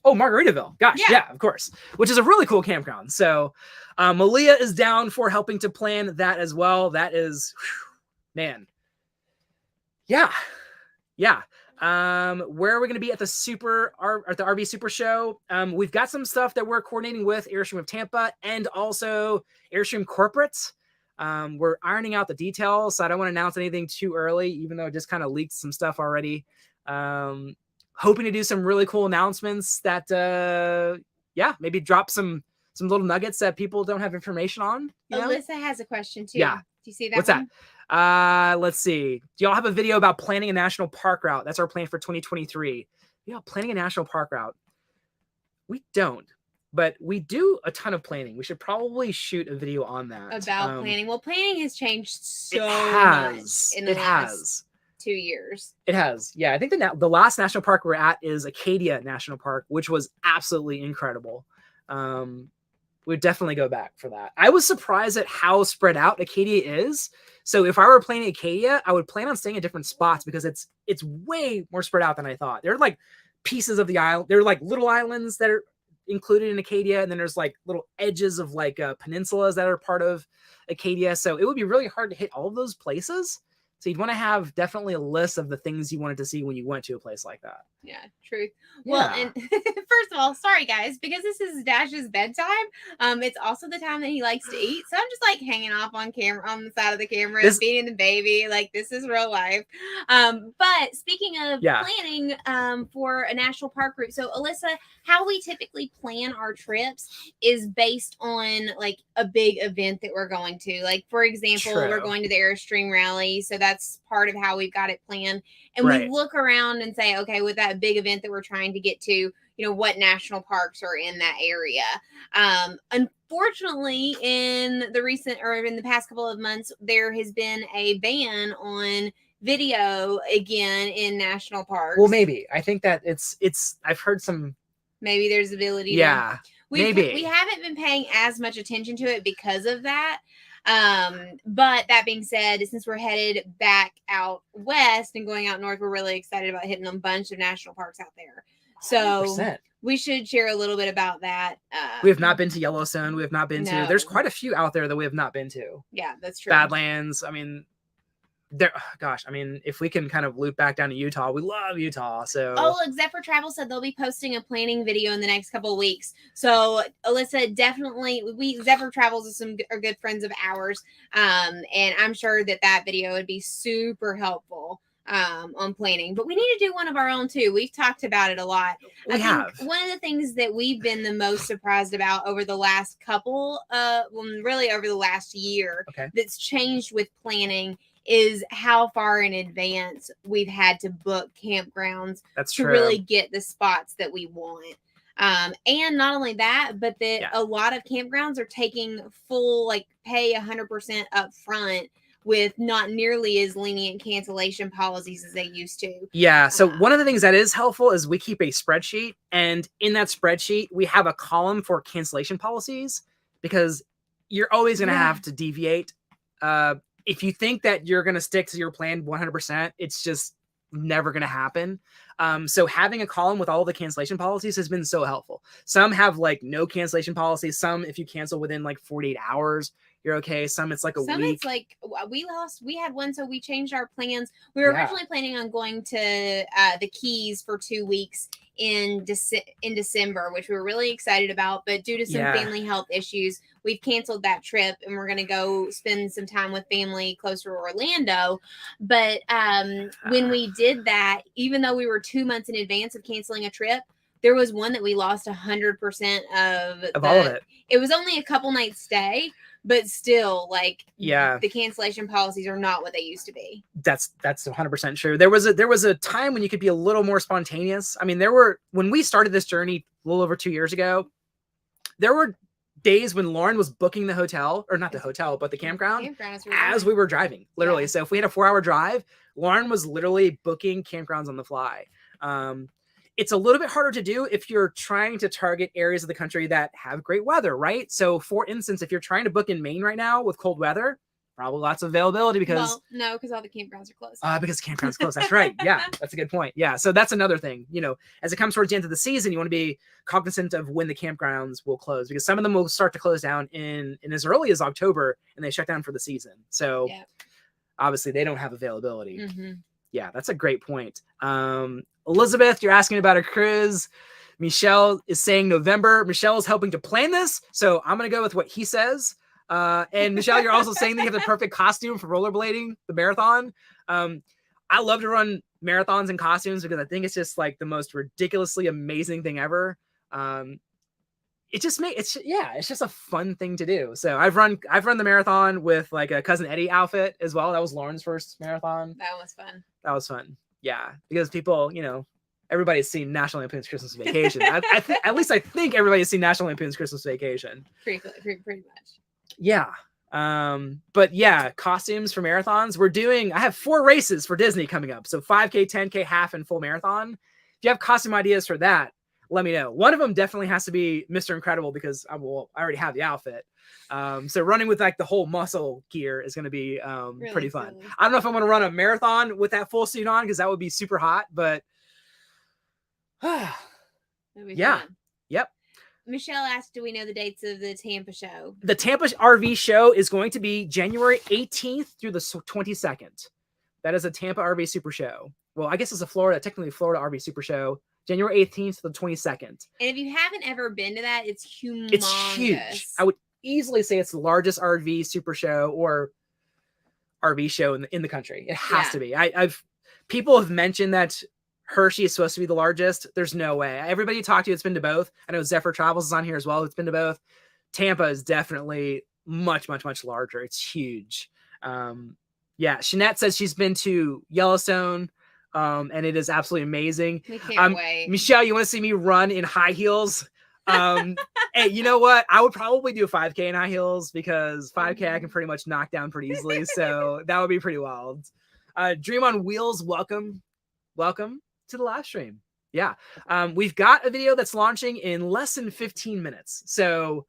Margaritaville. Gosh, yeah, of course. Which is a really cool campground. So Malia is down for helping to plan that as well. That is, man. Yeah. Where are we going to be at the RV Super Show? We've got some stuff that we're coordinating with Airstream of Tampa and also Airstream Corporate. We're ironing out the details, so I don't want to announce anything too early, even though it just kind of leaked some stuff already. Hoping to do some really cool announcements that, maybe drop some little nuggets that people don't have information on. Alyssa has a question too. Yeah. Do you see that? What's that? Let's see. Do y'all have a video about planning a national park route? That's our plan for 2023. Yeah, planning a national park route. We don't, but we do a ton of planning. We should probably shoot a video on that. About planning. Well, planning has changed so it much has. in the It last has. 2 years. It has. Yeah, I think the last national park we're at is Acadia National Park, which was absolutely incredible. We'd definitely go back for that. I was surprised at how spread out Acadia is. So if I were planning Acadia, I would plan on staying at different spots because it's way more spread out than I thought. There are like pieces of the island. There are like little islands that are included in Acadia, and then there's like little edges of like peninsulas that are part of Acadia. So it would be really hard to hit all of those places. So you'd want to have definitely a list of the things you wanted to see when you went to a place like that. Yeah, truth. Well, and first of all, sorry guys, because this is Dash's bedtime. It's also the time that he likes to eat. So I'm just like hanging off on camera on the side of the camera, feeding the baby. Like this is real life. But speaking of planning for a national park route, so Alyssa, how we typically plan our trips is based on like a big event that we're going to. Like for example, we're going to the Airstream rally, so that's part of how we've got it planned. And we look around and say, okay, with that big event that we're trying to get to, you know, what national parks are in that area. Unfortunately, in the past couple of months, there has been a ban on video again in national parks. Well, maybe. I think that I've heard some. Maybe there's ability. Yeah. Maybe. We haven't been paying as much attention to it because of that. But that being said, since we're headed back out west and going out north, we're really excited about hitting a bunch of national parks out there. So 100%. We should share a little bit about that. We have not been to Yellowstone. We have not been to. There's quite a few out there that we have not been to. Yeah, that's true. Badlands. I mean, if we can kind of loop back down to Utah, we love Utah. So look, Zephyr Travel said they'll be posting a planning video in the next couple of weeks. So Alyssa, definitely, Zephyr Travels are good friends of ours, and I'm sure that video would be super helpful on planning. But we need to do one of our own too. We've talked about it a lot. I think one of the things that we've been the most surprised about over the last really over the last year, that's changed with planning is how far in advance we've had to book campgrounds to really get the spots that we want. And not only that, but that a lot of campgrounds are taking full, like pay 100% up front with not nearly as lenient cancellation policies as they used to. Yeah. So one of the things that is helpful is we keep a spreadsheet, and in that spreadsheet, we have a column for cancellation policies because you're always going to have to deviate. If you think that you're going to stick to your plan 100%, it's just never going to happen. So having a column with all the cancellation policies has been so helpful. Some have like no cancellation policies. Some, if you cancel within like 48 hours, you're okay. Some it's like a week. Some it's like we had one, so we changed our plans. We were originally planning on going to the Keys for 2 weeks in December, which we were really excited about, but due to some family health issues, we've canceled that trip, and we're going to go spend some time with family closer to Orlando. But when we did that, even though we were 2 months in advance of canceling a trip, there was one that we lost 100% of all of it. It was only a couple nights stay, but still, like, the cancellation policies are not what they used to be. That's 100% true. There was a time when you could be a little more spontaneous. I mean, when we started this journey a little over 2 years ago, there were days when Lauren was booking the hotel, or not the hotel, but the campground as we were driving, literally. Yeah. So if we had a 4-hour drive, Lauren was literally booking campgrounds on the fly. It's a little bit harder to do if you're trying to target areas of the country that have great weather, right? So for instance, if you're trying to book in Maine right now with cold weather, probably lots of availability because because all the campgrounds are closed. Because the campground's closed. That's right. Yeah, that's a good point. Yeah. So that's another thing, as it comes towards the end of the season, you want to be cognizant of when the campgrounds will close, because some of them will start to close down in as early as October, and they shut down for the season. So obviously they don't have availability. Mm-hmm. Yeah, that's a great point. Elizabeth, you're asking about a cruise. Michelle is saying November. Michelle is helping to plan this, so I'm going to go with what he says. And Michelle, you're also saying that you have the perfect costume for rollerblading, the marathon. I love to run marathons in costumes because I think it's just like the most ridiculously amazing thing ever. It's just a fun thing to do. So I've run the marathon with like a Cousin Eddie outfit as well. That was Lauren's first marathon. That was fun. Yeah, because people, everybody's seen National Lampoon's Christmas Vacation. At least I think everybody's seen National Lampoon's Christmas Vacation. Pretty much. Yeah. But yeah, costumes for marathons. I have 4 races for Disney coming up. So 5K, 10K, half, and full marathon. If you have costume ideas for that, let me know. One of them definitely has to be Mr. Incredible because I already have the outfit. So running with like the whole muscle gear is going to be really pretty fun. Cool. I don't know if I'm going to run a marathon with that full suit on because that would be super hot, but yeah. Fun. Yep. Michelle asked, do we know the dates of the Tampa show? The Tampa RV show is going to be January 18th through the 22nd. That is a Tampa RV Super Show. Well, I guess it's technically Florida RV Super Show, January 18th to the 22nd. And if you haven't ever been to that, it's humongous. It's huge. I would easily say it's the largest RV Super Show or RV show in the country. It has to be. People have mentioned that Hershey is supposed to be the largest. There's no way. Everybody you talk to, it's been to both. I know Zephyr Travels is on here as well. It's been to both. Tampa is definitely much, much, much larger. It's huge. Yeah. Shanette says she's been to Yellowstone, and it is absolutely amazing. We can't wait. Michelle, you want to see me run in high heels? Hey, you know what? I would probably do 5K in high heels because 5K I can pretty much knock down pretty easily. So that would be pretty wild. Dream on Wheels, welcome to the live stream. Yeah. We've got a video that's launching in less than 15 minutes. So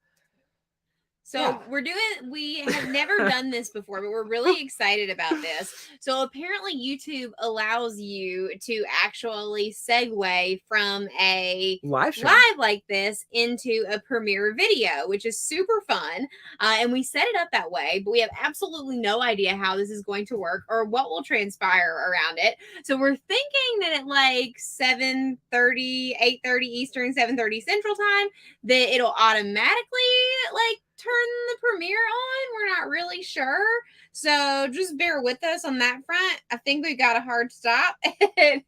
we have never done this before, but we're really excited about this. So apparently YouTube allows you to actually segue from a live like this into a premiere video, which is super fun. And we set it up that way, but we have absolutely no idea how this is going to work or what will transpire around it. So we're thinking that at like 7:30, 8:30 Eastern, 7:30 Central Time, that it'll automatically like turn the premiere on. We're not really sure, so just bear with us on that front. I think we got a hard stop at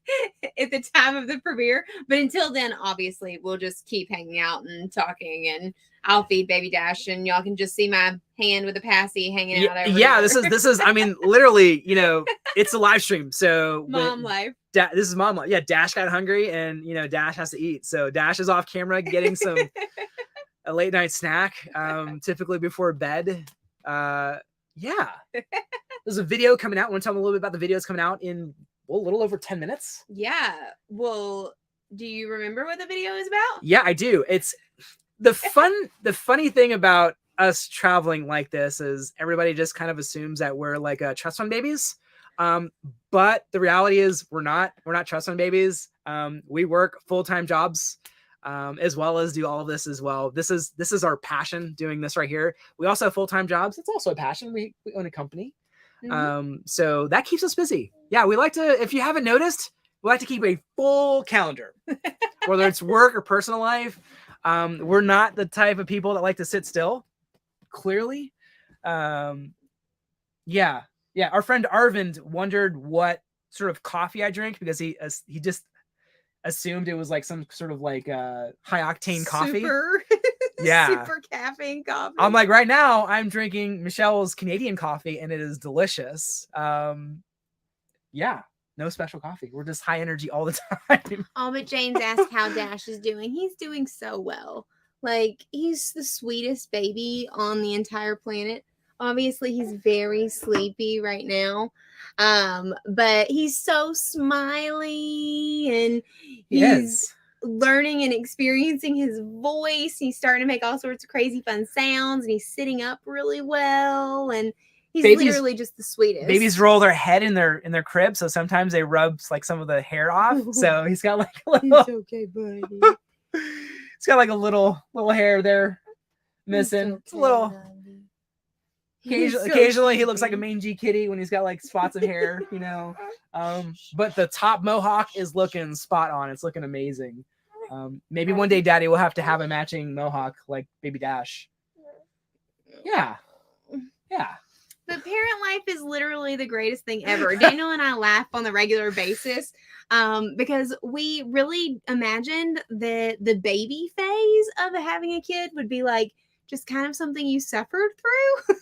the time of the premiere, but until then, obviously we'll just keep hanging out and talking, and I'll feed Baby Dash, and y'all can just see my hand with a passy hanging out over yeah there. This is I mean, literally, it's a live stream, so mom life. This is mom life. Yeah, Dash got hungry, and Dash has to eat, so Dash is off camera getting some a late night snack, typically before bed. Yeah. There's a video coming out. Want to tell me a little bit about the video that's coming out in a little over 10 minutes? Yeah. Well, do you remember what the video is about? Yeah, I do. It's the funny thing about us traveling like this is everybody just kind of assumes that we're like trust fund babies. But the reality is we're not trust fund babies. We work full-time jobs. As well as do all of this as well. This is our passion, doing this right here. We also have full-time jobs. It's also a passion. We own a company. Mm-hmm. So that keeps us busy. Yeah, we like to, if you haven't noticed, we like to keep a full calendar, whether it's work or personal life. We're not the type of people that like to sit still, clearly. Yeah. Our friend Arvind wondered what sort of coffee I drink because he just assumed it was like some sort of like high octane coffee. Super caffeine coffee. I'm like, right now I'm drinking Michelle's Canadian coffee and it is delicious. Yeah, no special coffee. We're just high energy all the time. Oh, but James asked how Dash is doing. He's doing so well. Like, he's the sweetest baby on the entire planet. Obviously, he's very sleepy right now. But he's so smiley and he's learning and experiencing his voice. He's starting to make all sorts of crazy fun sounds, and he's sitting up really well, and he's literally just the sweetest. Babies roll their head in their crib, so sometimes they rub like some of the hair off. So he's got like a little, it's okay, buddy. He's got like a little hair there missing. It's a little. Occasionally he looks like a mangy kitty when he's got like spots of hair, but the top mohawk is looking spot on. It's looking amazing. Maybe one day Daddy will have to have a matching mohawk like Baby Dash. Yeah. But parent life is literally the greatest thing ever. Daniel and I laugh on the regular basis because we really imagined that the baby phase of having a kid would be like just kind of something you suffered through.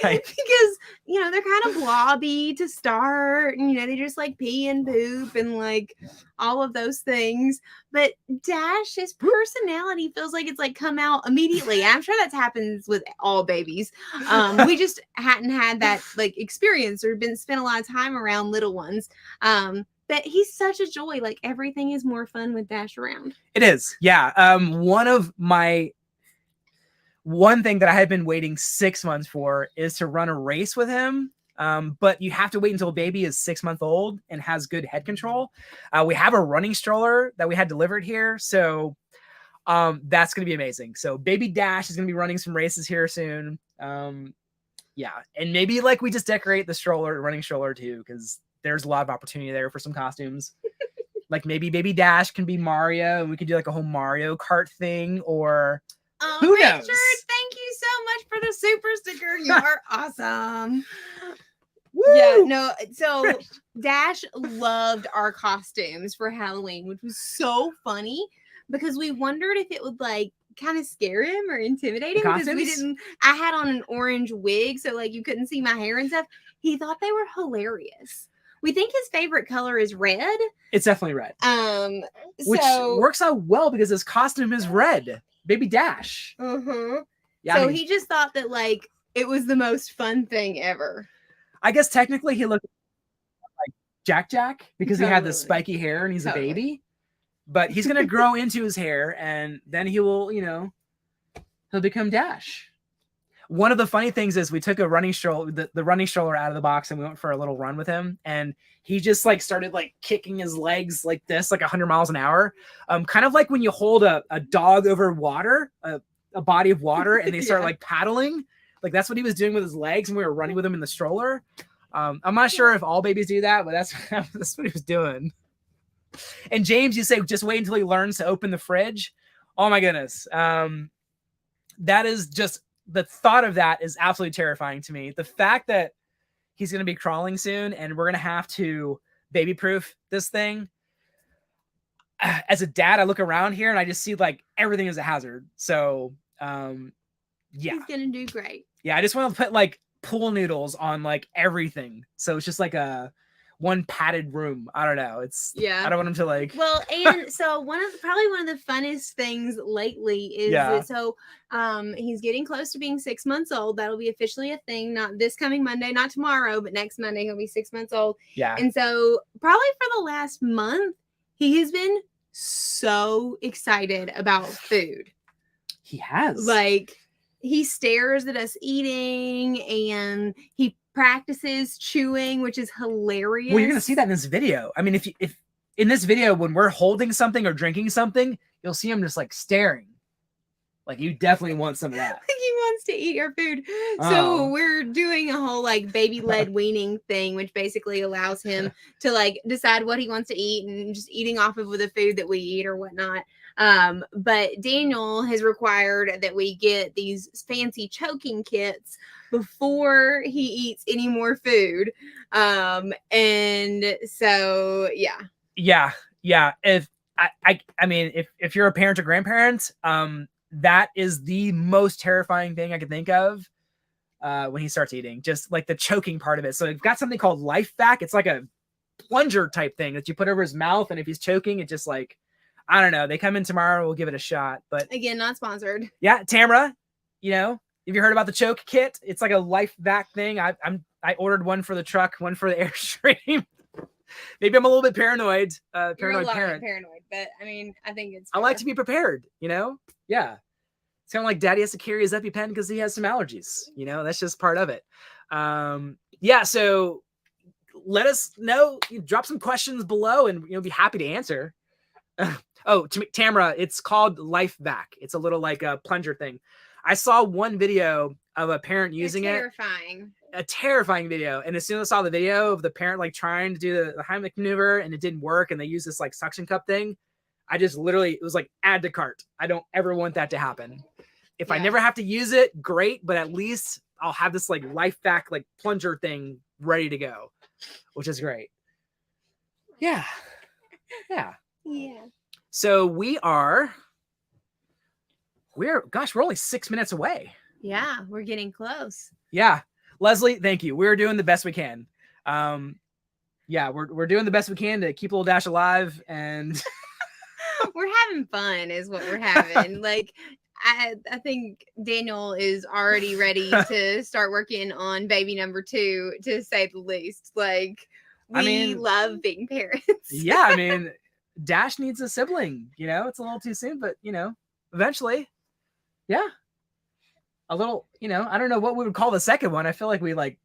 Right. Because, they're kind of blobby to start, and, they just like pee and poop and like all of those things. But Dash, his personality feels like it's like come out immediately. I'm sure that happens with all babies. We just hadn't had that like experience or spent a lot of time around little ones. But he's such a joy. Like everything is more fun with Dash around. It is. Yeah. One thing that I had been waiting 6 months for is to run a race with him. But you have to wait until a baby is 6 months old and has good head control. We have a running stroller that we had delivered here. So that's going to be amazing. So baby Dash is going to be running some races here soon. Yeah. And maybe like we just decorate the running stroller too, because there's a lot of opportunity there for some costumes. Like maybe baby Dash can be Mario and we could do like a whole Mario Kart thing, or who knows? Richard, thank you so much for the super sticker. You are awesome. Woo! Yeah, no, so Dash loved our costumes for Halloween, which was so funny because we wondered if it would like kind of scare him or intimidate him because I had on an orange wig, so like you couldn't see my hair and stuff. He thought they were hilarious. We think his favorite color is red. It's definitely red. Which works out well because his costume is red. Baby Dash. Yeah, so he just thought that like it was the most fun thing ever. I guess technically he looked like Jack because he had the spiky hair and he's a baby. But he's gonna grow into his hair and then he will, he'll become Dash. One of the funny things is we took a running stroller, the running stroller out of the box, and we went for a little run with him. And he just like started like kicking his legs like this, like 100 miles an hour. Kind of like when you hold a dog over water, a body of water, and they start like paddling. Like that's what he was doing with his legs, and we were running with him in the stroller. I'm not sure if all babies do that, but that's what he was doing. And James, you say just wait until he learns to open the fridge. Oh my goodness. That is just, the thought of that is absolutely terrifying to me. The fact that he's going to be crawling soon and we're going to have to baby proof this thing. As a dad, I look around here and I just see like everything is a hazard. So, yeah. He's going to do great. Yeah. I just want to put like pool noodles on like everything. So it's just like a one padded room. I don't know. I don't want him to like. Well, and so probably one of the funnest things lately is that, so he's getting close to being 6 months old. That'll be officially a thing, not this coming Monday, not tomorrow, but next Monday he'll be 6 months old. Yeah. And so probably for the last month, he has been so excited about food. He has. Like he stares at us eating and he practices chewing, which is hilarious. Well, you're gonna see that in this video. I mean, if in this video when we're holding something or drinking something, you'll see him just like staring. Like you definitely want some of that. Like he wants to eat your food. So we're doing a whole like baby-led weaning thing, which basically allows him to like decide what he wants to eat and just eating off of the food that we eat or whatnot. But Daniel has required that we get these fancy choking kits before he eats any more food. And so yeah. If I mean if you're a parent or grandparent, that is the most terrifying thing I can think of when he starts eating, just like the choking part of it. So we've got something called Life Vac. It's like a plunger type thing that you put over his mouth, and if he's choking, it just like, I don't know. They come in tomorrow, we'll give it a shot. But again, not sponsored. Yeah, Tamara, have you heard about the choke kit? It's like a Life Vac thing. I ordered one for the truck, one for the Airstream. Maybe I'm a little bit paranoid. Paranoid parent. Paranoid, but I mean, I think it's. I like to be prepared. Yeah. It's kind of like Daddy has to carry his EpiPen because he has some allergies. That's just part of it. Yeah. So let us know. Drop some questions below, and be happy to answer. Tamara, it's called Life Vac. It's a little like a plunger thing. I saw one video of a parent using a terrifying video. And as soon as I saw the video of the parent like trying to do the Heimlich maneuver and it didn't work, and they used this like suction cup thing, I just literally, it was like add to cart. I don't ever want that to happen. If I never have to use it, great, but at least I'll have this like Life Vac like plunger thing ready to go, which is great. Yeah. So we're only 6 minutes away. Yeah, we're getting close. Yeah. Leslie, thank you. We're doing the best we can. Yeah, we're doing the best we can to keep little Dash alive, and We're having fun is what we're having. Like I think Daniel is already ready to start working on baby number 2, to say the least. Like we love being parents. Yeah, I mean, Dash needs a sibling, you know. It's a little too soon, but you know, eventually. Yeah. A little, you know, I don't know what we would call the second one. I feel like we like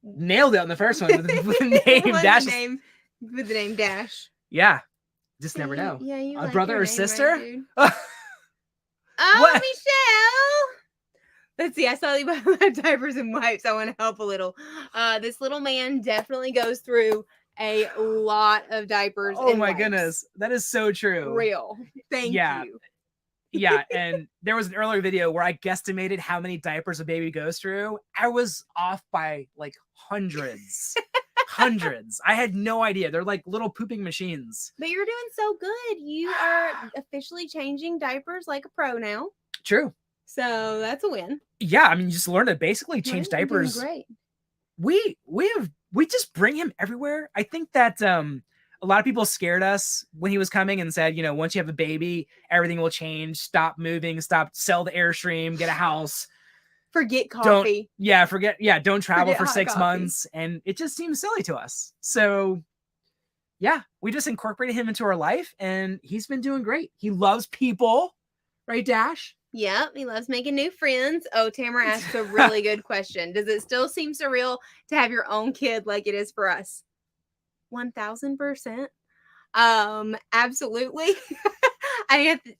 nailed it on the first one with the name Dash. With the name Dash. Yeah. Just never know. Yeah, you a like brother or sister? Right, oh, what? Michelle. Let's see. I saw you buy diapers and wipes. I want to help a little. This little man definitely goes through a lot of diapers. Oh and my wipes. goodness. That is so true. Real. Thank you. Yeah, and there was an earlier video where I guesstimated how many diapers a baby goes through. I was off by like hundreds. Hundreds. I had no idea. They're like little pooping machines. But you're doing so good. You are officially changing diapers like a pro now. True. So that's a win. Yeah, I mean, you just learn to basically change diapers. Great. We just bring him everywhere. I think that a lot of people scared us when he was coming and said, you know, once you have a baby, everything will change. Stop moving. Sell the Airstream. Get a house. Forget coffee. Don't travel for 6 coffee. months. And it just seems silly to us. So yeah, we just incorporated him into our life and he's been doing great. He loves people. Right, Dash? Yep, he loves making new friends. Oh, Tamara asked a really good question. Does it still seem surreal to have your own kid like it is for us? 1000%. Absolutely.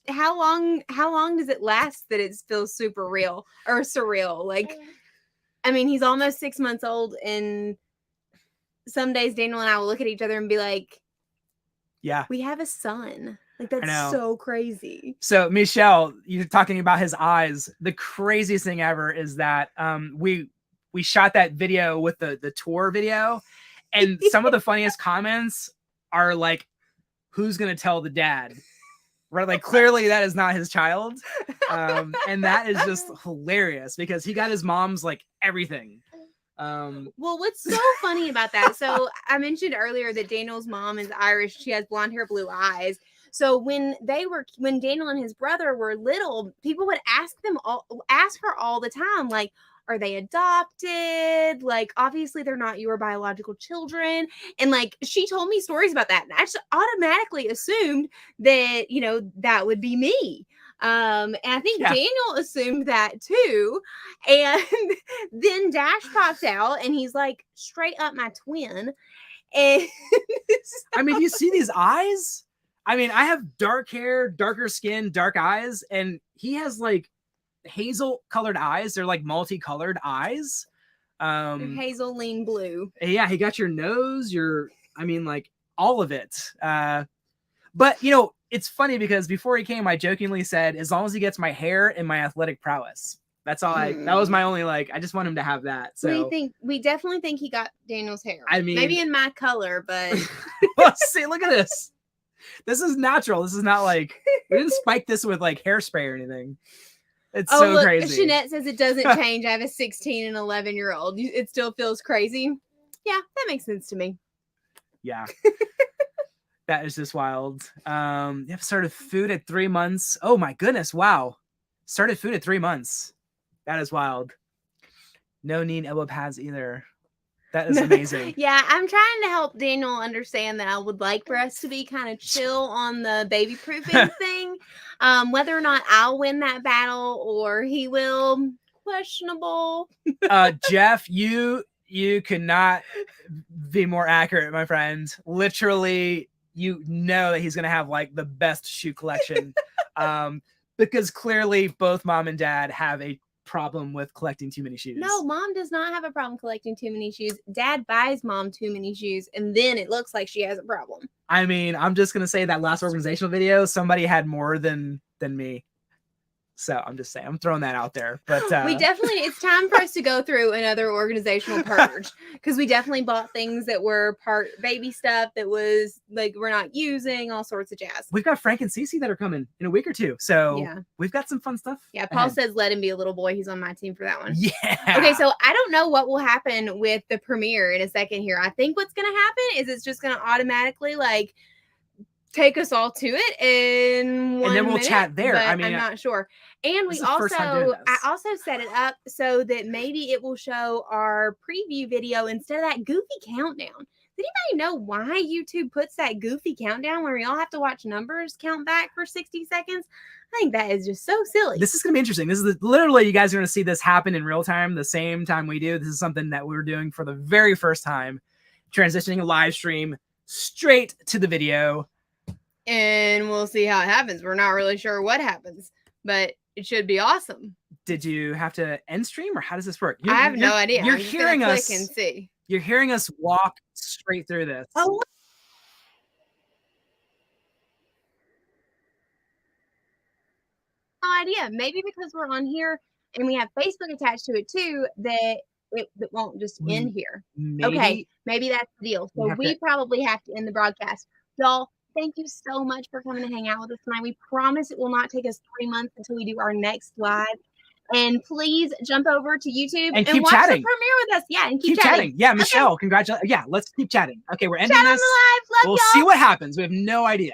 How long does it last that it feels super real or surreal? Like, I mean, he's almost 6 months old, and some days Daniel and I will look at each other and be like, yeah, we have a son. Like, that's so crazy. So Michelle, you're talking about his eyes. The craziest thing ever is that we shot that video with the tour video, and some of the funniest comments are like, who's gonna tell the dad? Right, like clearly that is not his child. And that is just hilarious because he got his mom's like everything. Well, what's so funny about that? So I mentioned earlier that Daniel's mom is Irish. She has blonde hair, blue eyes. So when Daniel and his brother were little, people would ask her all the time, like, are they adopted? Like, obviously they're not your biological children. And like, she told me stories about that. And I just automatically assumed that, you know, that would be me. And I think Daniel assumed that too. And then Dash popped out and he's like straight up my twin. And I mean, you see these eyes? I mean, I have dark hair, darker skin, dark eyes, and he has like hazel colored eyes. They're like multicolored eyes. Hazel lean blue. Yeah, he got your nose, like all of it. But you know, it's funny because before he came, I jokingly said, as long as he gets my hair and my athletic prowess. That's all that was my only, like, I just want him to have that. So we definitely think he got Daniel's hair. I mean, maybe in my color, but see, look at this. This is natural. This is not like, we didn't spike this with like hairspray or anything. It's so crazy. Jeanette says it doesn't change. I have a 16 and 11-year-old. It still feels crazy. Yeah, that makes sense to me. Yeah. That is just wild. You have started food at 3 months. Oh my goodness. Wow. Started food at 3 months. That is wild. No knee and elbow pads either. That is amazing. Yeah, I'm trying to help Daniel understand that I would like for us to be kind of chill on the baby proofing thing. Whether or not I'll win that battle or he will, questionable. Jeff, you could not be more accurate, my friend. Literally, you know that he's gonna have like the best shoe collection. Because clearly both mom and dad have a problem with collecting too many shoes. No, mom does not have a problem collecting too many shoes. Dad buys mom too many shoes, and then it looks like she has a problem. I mean, I'm just gonna say that last organizational video, somebody had more than me. So I'm just saying, I'm throwing that out there. But we definitely, it's time for us to go through another organizational purge, because we definitely bought things that were part baby stuff that was like we're not using, all sorts of jazz. We've got Frank and Cece that are coming in a week or two. So yeah, we've got some fun stuff. Yeah, Paul says let him be a little boy. He's on my team for that one. Yeah. Okay, so I don't know what will happen with the premiere in a second here. I think what's going to happen is it's just going to automatically like take us all to it in 1 and then we'll minute, chat there. but I mean, I'm not sure. And we also, I also set it up so that maybe it will show our preview video instead of that goofy countdown. Does anybody know why YouTube puts that goofy countdown where we all have to watch numbers count back for 60 seconds? I think that is just so silly. This is going to be interesting. This is literally, you guys are going to see this happen in real time, the same time we do. This is something that we're doing for the very first time, transitioning a live stream straight to the video. And we'll see how it happens. We're not really sure what happens, but it should be awesome. Did you have to end stream, or how does this work? I have no idea. You're hearing us click and see. You're hearing us walk straight through this. Oh, no idea. Maybe because we're on here and we have Facebook attached to it too, that it won't just end here. Maybe, okay, maybe that's the deal. So we probably have to end the broadcast. Y'all, thank you so much for coming to hang out with us tonight. We promise it will not take us 3 months until we do our next live. And please jump over to YouTube and keep watch chatting. the premiere with us. Yeah, and keep chatting. Yeah, Michelle, congratulations. Yeah, let's keep chatting. Okay, we're ending Chat this. on the live. Love we'll y'all. see what happens. We have no idea.